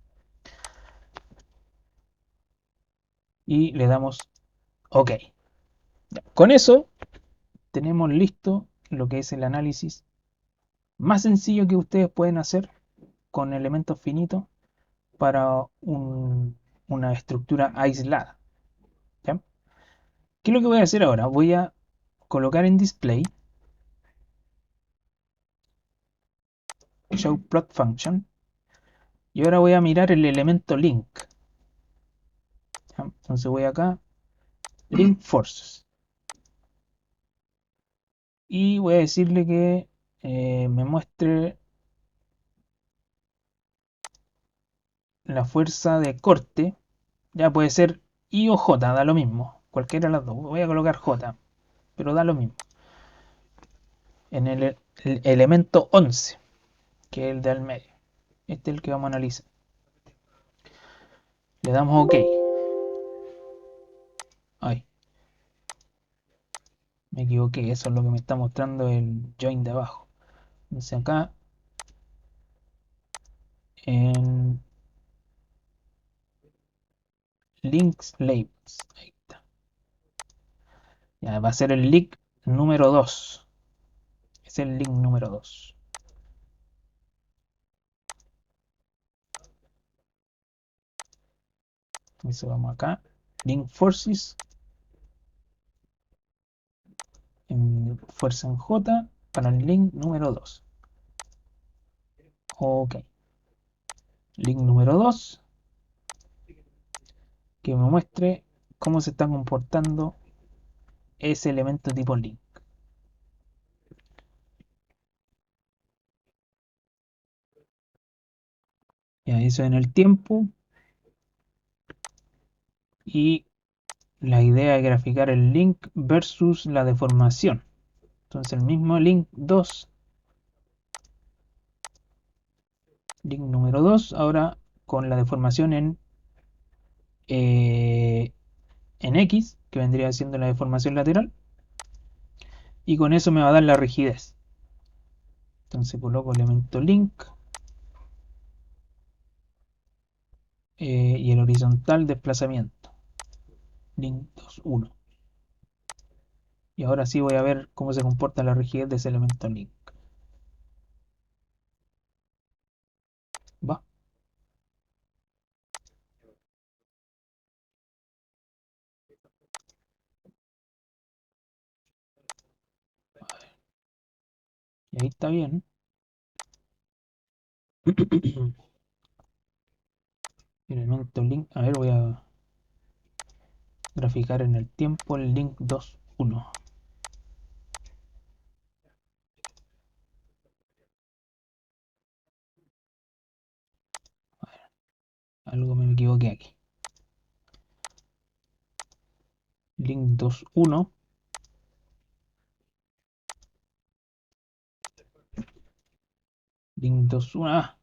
[SPEAKER 1] Y le damos OK. Ya. Con eso tenemos listo lo que es el análisis más sencillo que ustedes pueden hacer con elementos finitos para una estructura aislada, ¿ya? ¿Qué es lo que voy a hacer ahora? Voy a colocar en display show plot function y ahora voy a mirar el elemento link, ¿ya? Entonces voy acá, link forces, y voy a decirle que me muestre la fuerza de corte. Ya puede ser I o J, da lo mismo, cualquiera de las dos. Voy a colocar J, pero da lo mismo. en el elemento 11, que es el de al medio. Este es el que vamos a analizar. Le damos OK. Ay, me equivoqué. Eso es lo que me está mostrando el join de abajo. Entonces acá en links labels. Ahí está. Ya, va a ser el link número 2. Es el link número 2. Entonces vamos acá. Link forces. En fuerza en J para el link número 2. OK. Link número 2. Que me muestre cómo se está comportando ese elemento tipo link. Ya, eso en el tiempo. Y la idea es graficar el link versus la deformación. Entonces el mismo link 2, link número 2, ahora con la deformación eh, en X, que vendría siendo la deformación lateral, y con eso me va a dar la rigidez. Entonces coloco elemento link y el horizontal desplazamiento, link 2, 1. Y ahora sí voy a ver cómo se comporta la rigidez de ese elemento link. ¿Va? Y ahí está bien. Elemento link. A ver, voy a graficar en el tiempo el link 2, 1. Algo me equivoqué aquí. Link 2, 1. Link 2, 1. Ah,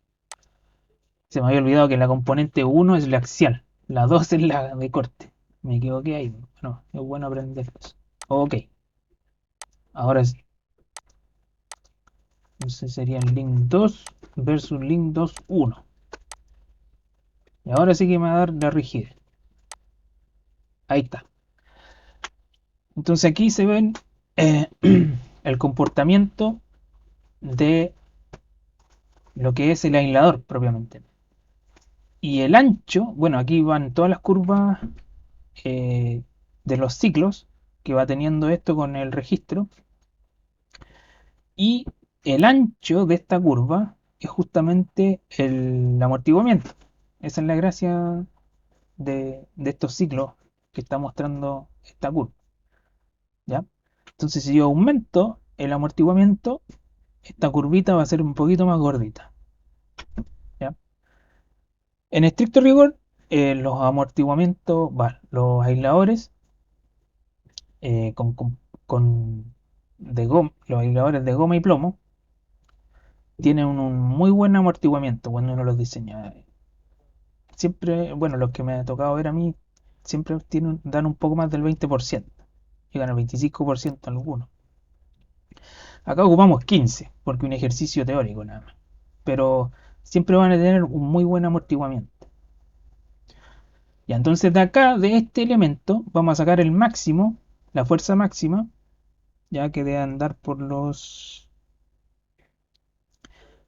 [SPEAKER 1] se me había olvidado que la componente 1 es la axial. La 2 es la de corte. Me equivoqué ahí. Bueno, es bueno aprender eso. OK. Ahora sí. Entonces sería el link 2 versus link 2, 1. Y ahora sí que me va a dar la rigidez. Ahí está. Entonces aquí se ven eh, el comportamiento de lo que es el aislador propiamente. Y el ancho, bueno, aquí van todas las curvas eh, de los ciclos que va teniendo esto con el registro. Y el ancho de esta curva es justamente el amortiguamiento. Esa es la gracia de estos ciclos que está mostrando esta curva. ¿Ya? Entonces, si yo aumento el amortiguamiento, esta curvita va a ser un poquito más gordita. ¿Ya? En estricto rigor, los amortiguamientos, los aisladores con los aisladores de goma y plomo tienen un muy buen amortiguamiento cuando uno los diseña. Siempre, bueno, los que me ha tocado ver a mí, siempre dan un poco más del 20%. Llegan al 25% algunos. Acá ocupamos 15, porque un ejercicio teórico nada más. Pero siempre van a tener un muy buen amortiguamiento. Y entonces de acá, de este elemento, vamos a sacar el máximo, la fuerza máxima, ya que debe andar por los,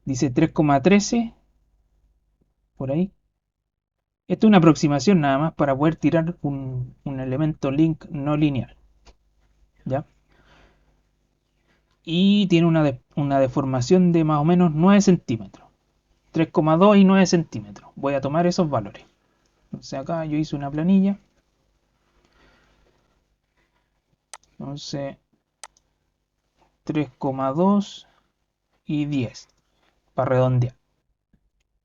[SPEAKER 1] dice 3,13, por ahí. Esto es una aproximación nada más para poder tirar un elemento link no lineal. ¿Ya? Y tiene una deformación de más o menos 9 centímetros. 3,2 y 9 centímetros. Voy a tomar esos valores. Entonces acá yo hice una planilla. Entonces 3,2 y 10 para redondear.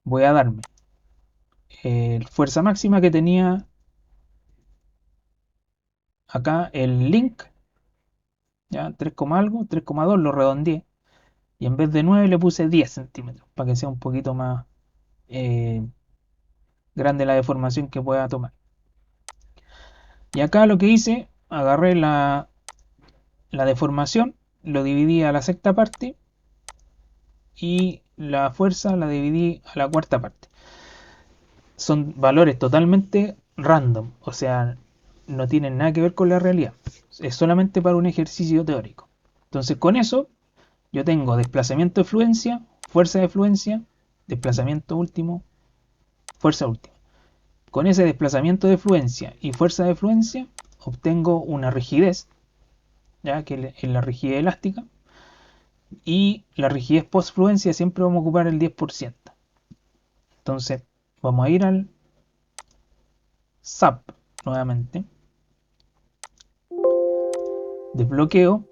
[SPEAKER 1] Voy a darme fuerza máxima que tenía acá el link ya 3, algo, 3,2 lo redondeé, y en vez de 9 le puse 10 centímetros, para que sea un poquito más eh, grande la deformación que pueda tomar. Y acá lo que hice, agarré la deformación, lo dividí a la sexta parte y la fuerza la dividí a la cuarta parte. Son valores totalmente random, o sea, no tienen nada que ver con la realidad. Es solamente para un ejercicio teórico. Entonces, con eso, yo tengo desplazamiento de fluencia, fuerza de fluencia, desplazamiento último, fuerza última. Con ese desplazamiento de fluencia y fuerza de fluencia, obtengo una rigidez, ya que es la rigidez elástica, y la rigidez post-fluencia siempre vamos a ocupar el 10%. Entonces, vamos a ir al SAP nuevamente, desbloqueo.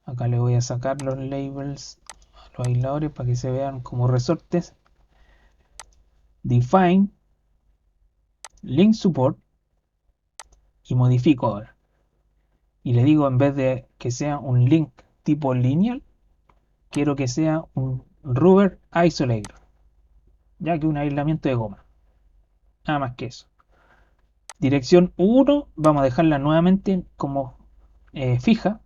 [SPEAKER 1] Acá le voy a sacar los labels a los aisladores para que se vean como resortes. Define, link support y modifico ahora. Y le digo, en vez de que sea un link tipo lineal, quiero que sea un rubber isolator, ya que un aislamiento de goma. Nada más que eso. Dirección 1 vamos a dejarla nuevamente como fija.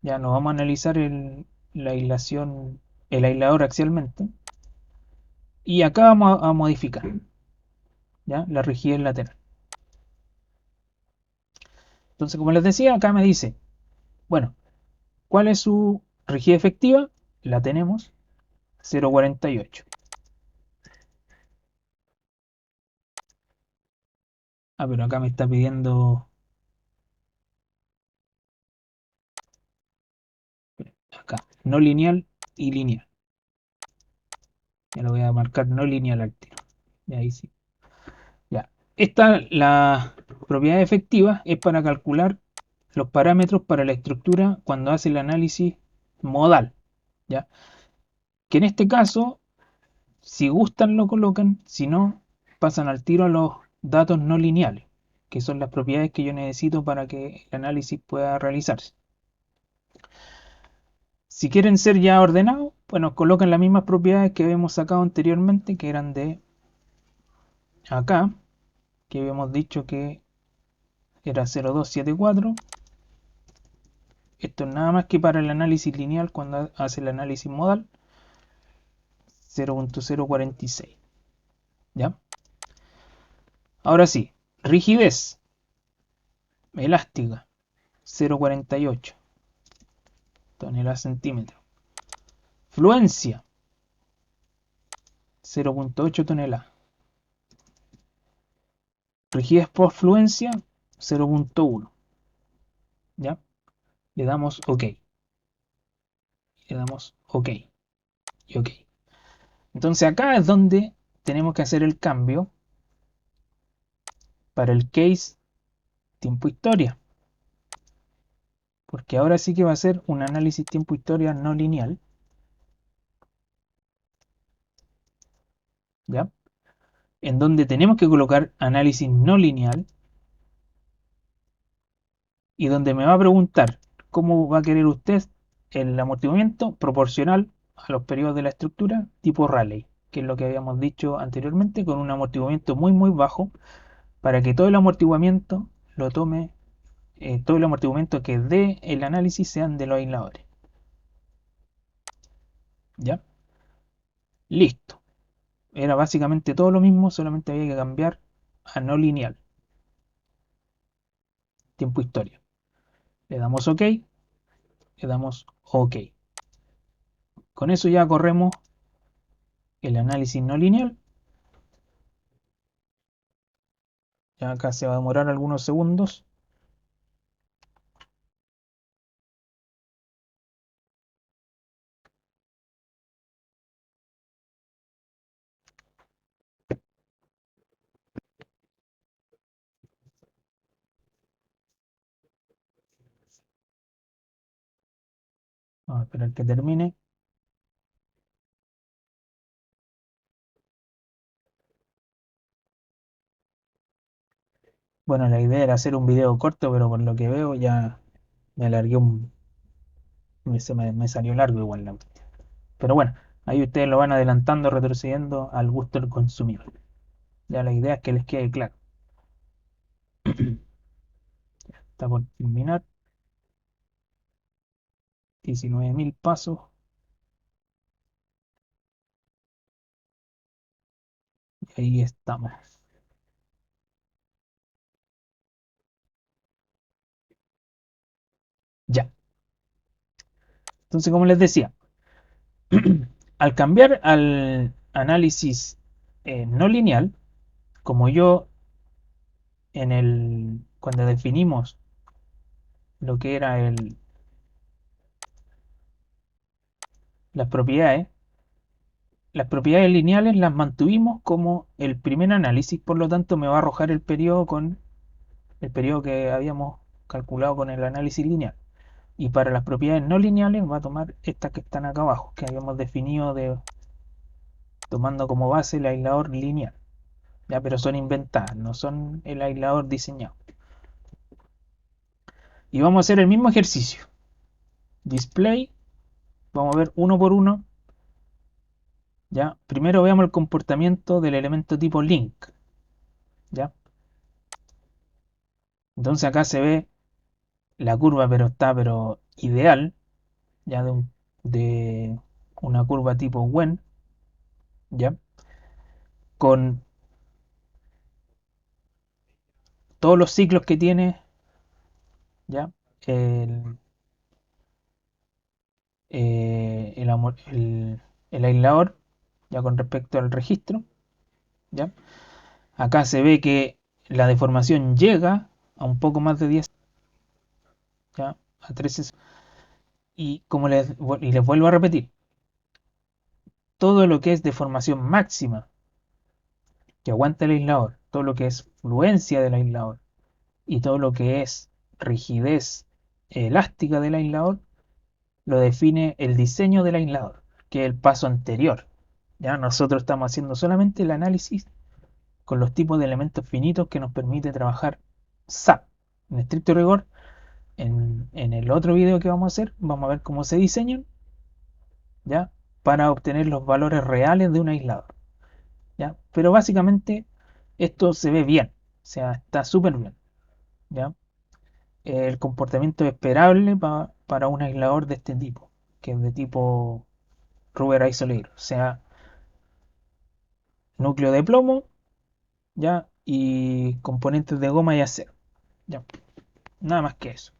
[SPEAKER 1] Ya no vamos a analizar la aislación, el aislador axialmente. Y acá vamos a modificar, ¿ya? La rigidez lateral. Entonces, como les decía, acá me dice, bueno, ¿cuál es su rigidez efectiva? La tenemos, 0,48. Ah, pero acá me está pidiendo, acá, no lineal y lineal. Ya lo voy a marcar no lineal al tiro. Y ahí sí. Ya. Esta, la propiedad efectiva, es para calcular los parámetros para la estructura cuando hace el análisis modal. ¿Ya? Que en este caso, si gustan lo colocan, si no, pasan al tiro a los datos no lineales, que son las propiedades que yo necesito para que el análisis pueda realizarse. Si quieren ser ya ordenados, bueno, colocan las mismas propiedades que habíamos sacado anteriormente, que eran de acá, que habíamos dicho que era 0,274. Esto es nada más que para el análisis lineal cuando hace el análisis modal, 0,046. ¿Ya? Ahora sí, rigidez elástica, 0,48 toneladas centímetros. Fluencia, 0,8 toneladas. Rigidez por fluencia, 0,1. ¿Ya? Le damos OK. Le damos OK. Y OK. Entonces acá es donde tenemos que hacer el cambio para el case tiempo-historia. Porque ahora sí que va a ser un análisis tiempo-historia no lineal. ¿Ya? En donde tenemos que colocar análisis no lineal y donde me va a preguntar cómo va a querer usted el amortiguamiento proporcional a los periodos de la estructura tipo Rayleigh, que es lo que habíamos dicho anteriormente, con un amortiguamiento muy bajo para que todo el amortiguamiento lo tome, todo el amortiguamiento que dé el análisis sean de los aisladores. ¿Ya? Listo. Era básicamente todo lo mismo, solamente había que cambiar a no lineal, tiempo historia. Le damos OK, le damos OK. Con eso ya corremos el análisis no lineal. Ya acá se va a demorar algunos segundos. Vamos a esperar que termine. Bueno, la idea era hacer un video corto, pero por lo que veo ya me alargué me salió largo igual la cuestión. Pero bueno, ahí ustedes lo van adelantando, retrocediendo al gusto del consumidor. Ya la idea es que les quede claro. Está por terminar. 19.000 pasos. Y ahí estamos. Ya. Entonces, como les decía, al cambiar al análisis no lineal, como yo cuando definimos lo que era las propiedades, las propiedades lineales las mantuvimos como el primer análisis, por lo tanto me va a arrojar el periodo con el periodo que habíamos calculado con el análisis lineal. Y para las propiedades no lineales va a tomar estas que están acá abajo, que habíamos definido tomando como base el aislador lineal. Ya, pero son inventadas, no son el aislador diseñado. Y vamos a hacer el mismo ejercicio. Display, vamos a ver uno por uno. Ya, primero veamos el comportamiento del elemento tipo link. Ya, entonces acá se ve la curva, pero está ideal, ya de una curva tipo Wen, ya, con todos los ciclos que tiene, ya, el, el aislador, ya con respecto al registro, ya. Acá se ve que la deformación llega a un poco más de 10, ya, a 13. Y les vuelvo a repetir, todo lo que es deformación máxima que aguanta el aislador, todo lo que es fluencia del aislador y todo lo que es rigidez elástica del aislador, lo define el diseño del aislador, que es el paso anterior. Ya nosotros estamos haciendo solamente el análisis con los tipos de elementos finitos que nos permite trabajar SAP. En estricto rigor, en el otro video que vamos a hacer, vamos a ver cómo se diseñan, ¿ya? Para obtener los valores reales de un aislador, ¿ya? Pero básicamente esto se ve bien, o sea, está súper bien, ¿ya? El comportamiento esperable para un aislador de este tipo, que es de tipo Rubber Isolator, o sea, núcleo de plomo, ¿ya? Y componentes de goma y acero, ¿ya? Nada más que eso.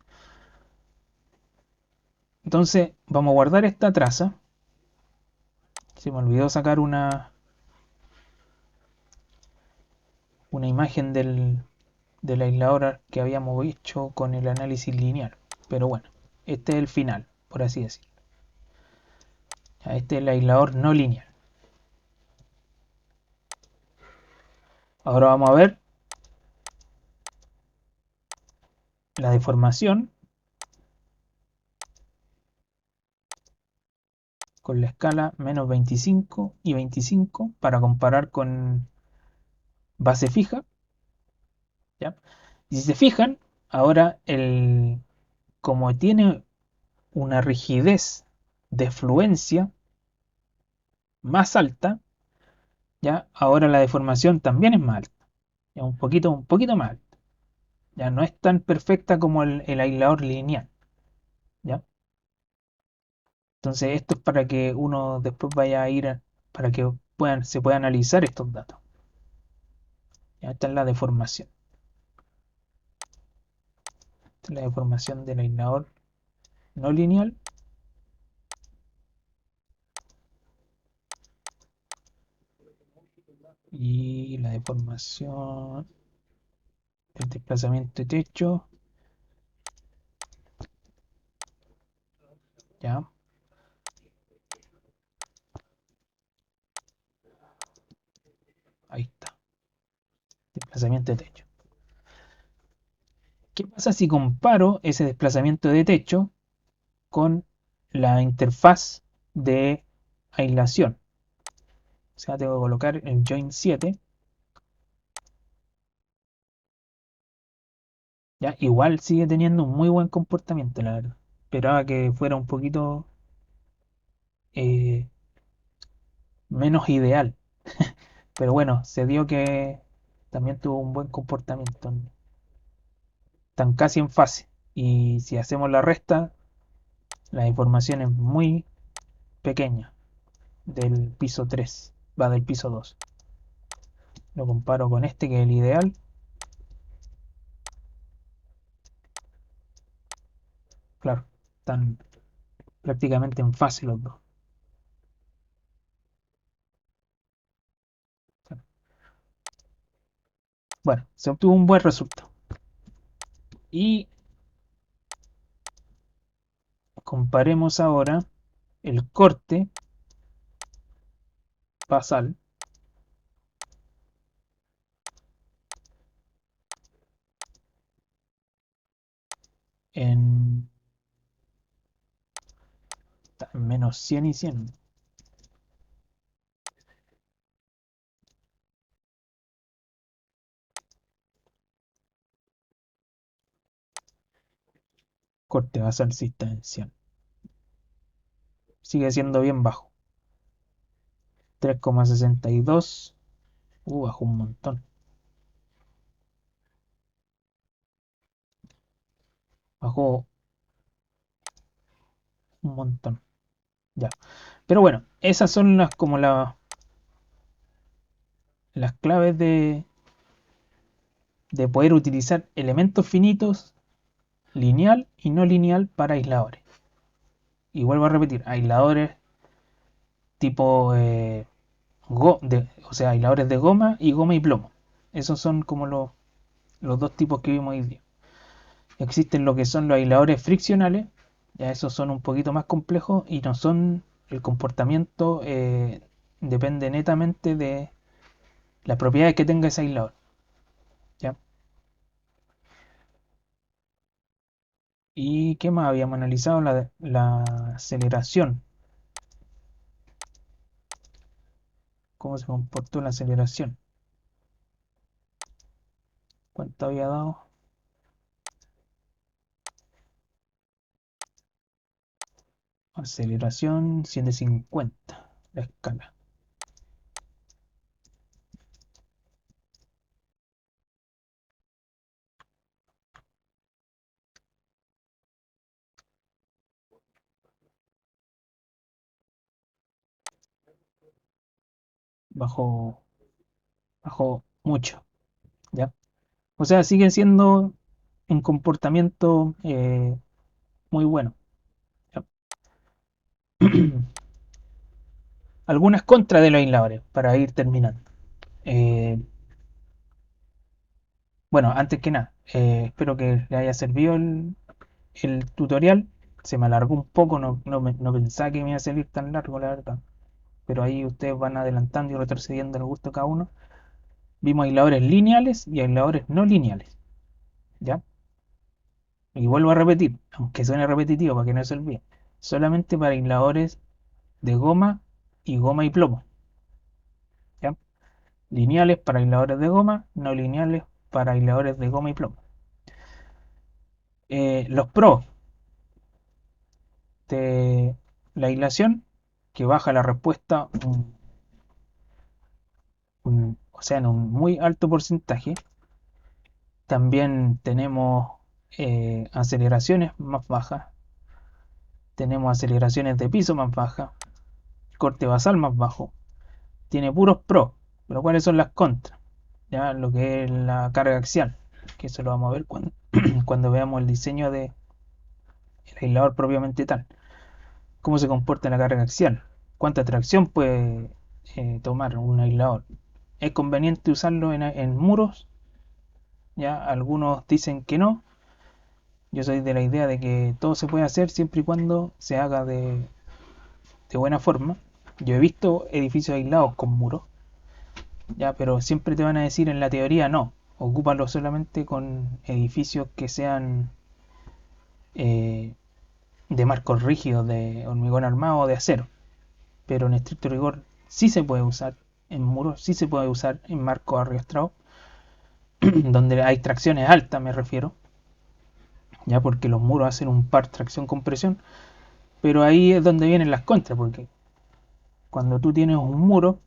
[SPEAKER 1] Entonces, vamos a guardar esta traza. Se me olvidó sacar una imagen del aislador que habíamos hecho con el análisis lineal. Pero bueno, este es el final, por así decirlo. Este es el aislador no lineal. Ahora vamos a ver la deformación con la escala menos 25 y 25 para comparar con base fija. ¿Ya? Y si se fijan, ahora como tiene una rigidez de fluencia más alta, ya ahora la deformación también es más alta, ya un poquito más alta. Ya no es tan perfecta como el aislador lineal, ¿ya? Entonces esto es para que uno después vaya a para que se pueda analizar estos datos. ¿Ya? Esta es la deformación. Esta es la deformación del aislador no lineal y la deformación del desplazamiento de techo, ¿ya? Ahí está, desplazamiento de techo. ¿Qué pasa si comparo ese desplazamiento de techo con la interfaz de aislación? O sea, tengo que colocar el join 7 Ya, igual sigue teniendo un muy buen comportamiento, la verdad. Esperaba que fuera un poquito eh, menos ideal. Pero bueno, se dio que también tuvo un buen comportamiento. Están casi en fase. Y si hacemos la resta, la información es muy pequeña del piso 3, va del piso 2. Lo comparo con este que es el ideal. Claro, están prácticamente en fase los dos. Bueno, se obtuvo un buen resultado. Y comparemos ahora el corte basal en menos 100 y 100. Corte basal asistencial. Sigue siendo bien bajo. 3,62. Bajó un montón. Bajó un montón. Ya. Pero bueno, esas son las como las claves de poder utilizar elementos finitos, lineal y no lineal para aisladores. Y vuelvo a repetir, aisladores tipo o sea, aisladores de goma y plomo. Esos son como los dos tipos que vimos hoy día. Existen lo que son los aisladores friccionales, ya esos son un poquito más complejos y no son el comportamiento depende netamente de las propiedades que tenga ese aislador. ¿Ya? ¿Y qué más habíamos analizado? La aceleración. ¿Cómo se comportó la aceleración? ¿Cuánto había dado? Aceleración 150, la escala. Bajó, bajó mucho, ¿ya? O sea, sigue siendo un comportamiento muy bueno. ¿Ya? Algunas contras de los aisladores, para ir terminando. Eh, bueno, antes que nada, espero que le haya servido el tutorial. Se me alargó un poco, no pensaba que me iba a salir tan largo, la verdad. Pero ahí ustedes van adelantando y retrocediendo al gusto de cada uno. Vimos aisladores lineales y aisladores no lineales. ¿Ya? Y vuelvo a repetir, aunque suene repetitivo para que no se olvide. Solamente para aisladores de goma y plomo. ¿Ya? Lineales para aisladores de goma, no lineales para aisladores de goma y plomo. Los pros de la aislación, que baja la respuesta o sea, en un muy alto porcentaje. También tenemos aceleraciones más bajas, tenemos aceleraciones de piso más bajas, corte basal más bajo, tiene puros pros, pero ¿cuáles son las contras? Ya lo que es la carga axial, que eso lo vamos a ver cuando, cuando veamos el diseño del aislador propiamente tal. ¿Cómo se comporta la carga axial? ¿Cuánta tracción puede tomar un aislador? ¿Es conveniente usarlo en muros? Ya algunos dicen que no. Yo soy de la idea de que todo se puede hacer siempre y cuando se haga de buena forma. Yo he visto edificios aislados con muros, ya, pero siempre te van a decir en la teoría no. Ocúpalo solamente con edificios que sean eh, de marcos rígidos, de hormigón armado o de acero. Pero en estricto rigor sí se puede usar en muros, sí se puede usar en marcos arrastrados, donde hay tracciones altas, me refiero. ya porque los muros hacen un par tracción-compresión, pero ahí es donde vienen las contras, porque cuando tú tienes un muro,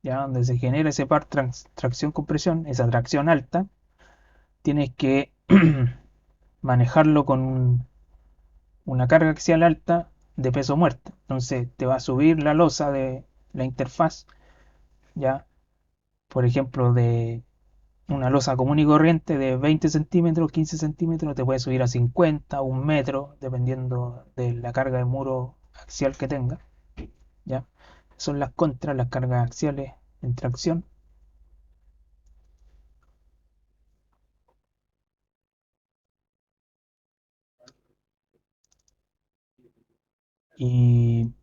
[SPEAKER 1] ya donde se genera ese par tracción-compresión, esa tracción alta, tienes que manejarlo con una carga axial alta de peso muerto. Entonces te va a subir la losa de la interfaz, ya, por ejemplo, de una losa común y corriente de 20 centímetros, 15 centímetros, te puede subir a 50, 1 metro, dependiendo de la carga de muro axial que tenga, ¿ya? Son las contras, las cargas axiales en tracción. Y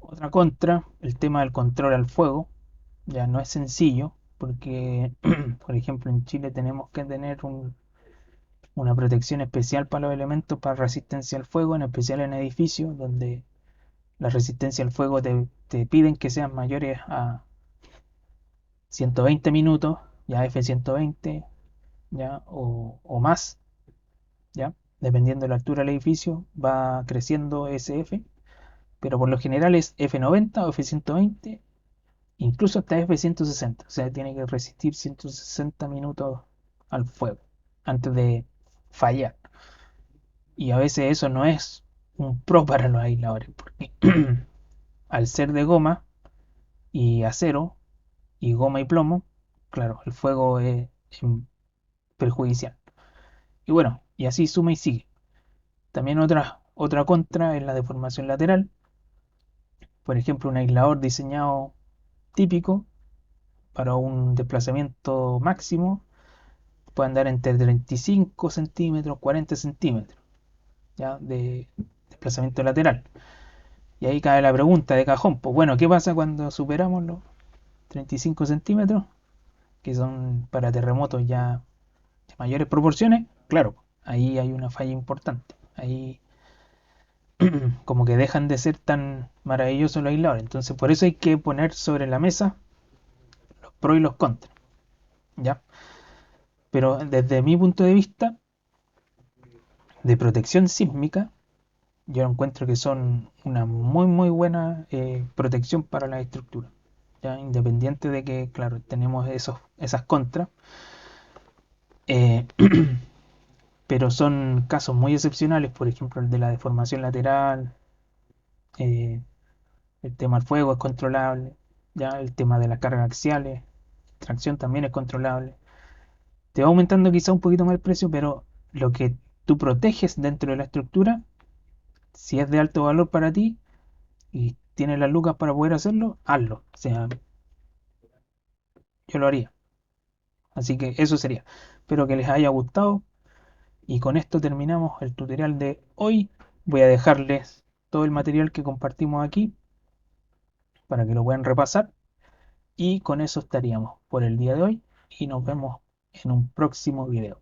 [SPEAKER 1] otra contra, el tema del control al fuego, ya no es sencillo, porque, por ejemplo, en Chile tenemos que tener una protección especial para los elementos para resistencia al fuego, en especial en edificios donde la resistencia al fuego te piden que sean mayores a 120 minutos, ya F120, ya, o más, ya, dependiendo de la altura del edificio, va creciendo ese F, pero por lo general es F90 o F120, incluso hasta F160, o sea, tiene que resistir 160 minutos al fuego antes de fallar. Y a veces eso no es un pro para los aisladores, porque al ser de goma y acero, y goma y plomo, claro, el fuego es perjudicial. Y bueno, y así suma y sigue. También otra contra es la deformación lateral. Por ejemplo, un aislador diseñado típico para un desplazamiento máximo puede andar entre 35 centímetros, 40 centímetros, ¿ya? De desplazamiento lateral. Y ahí cae la pregunta de cajón, pues bueno, ¿qué pasa cuando superamos los 35 centímetros? Que son para terremotos ya de mayores proporciones. Claro, ahí hay una falla importante. Ahí como que dejan de ser tan maravillosos los aisladores. Entonces por eso hay que poner sobre la mesa los pros y los contras, ¿ya? Pero desde mi punto de vista de protección sísmica, yo encuentro que son una muy muy buena protección para la estructura, ¿ya? Independiente de que, claro, tenemos esas contras, eh, pero son casos muy excepcionales, por ejemplo el de la deformación lateral, eh, el tema del fuego es controlable, ya el tema de las cargas axiales, tracción también es controlable. Te va aumentando quizá un poquito más el precio, pero lo que tú proteges dentro de la estructura, si es de alto valor para ti y tienes las lucas para poder hacerlo, hazlo. O sea, yo lo haría. Así que eso sería. Espero que les haya gustado y con esto terminamos el tutorial de hoy. Voy a dejarles todo el material que compartimos aquí para que lo puedan repasar y con eso estaríamos por el día de hoy y nos vemos en un próximo video.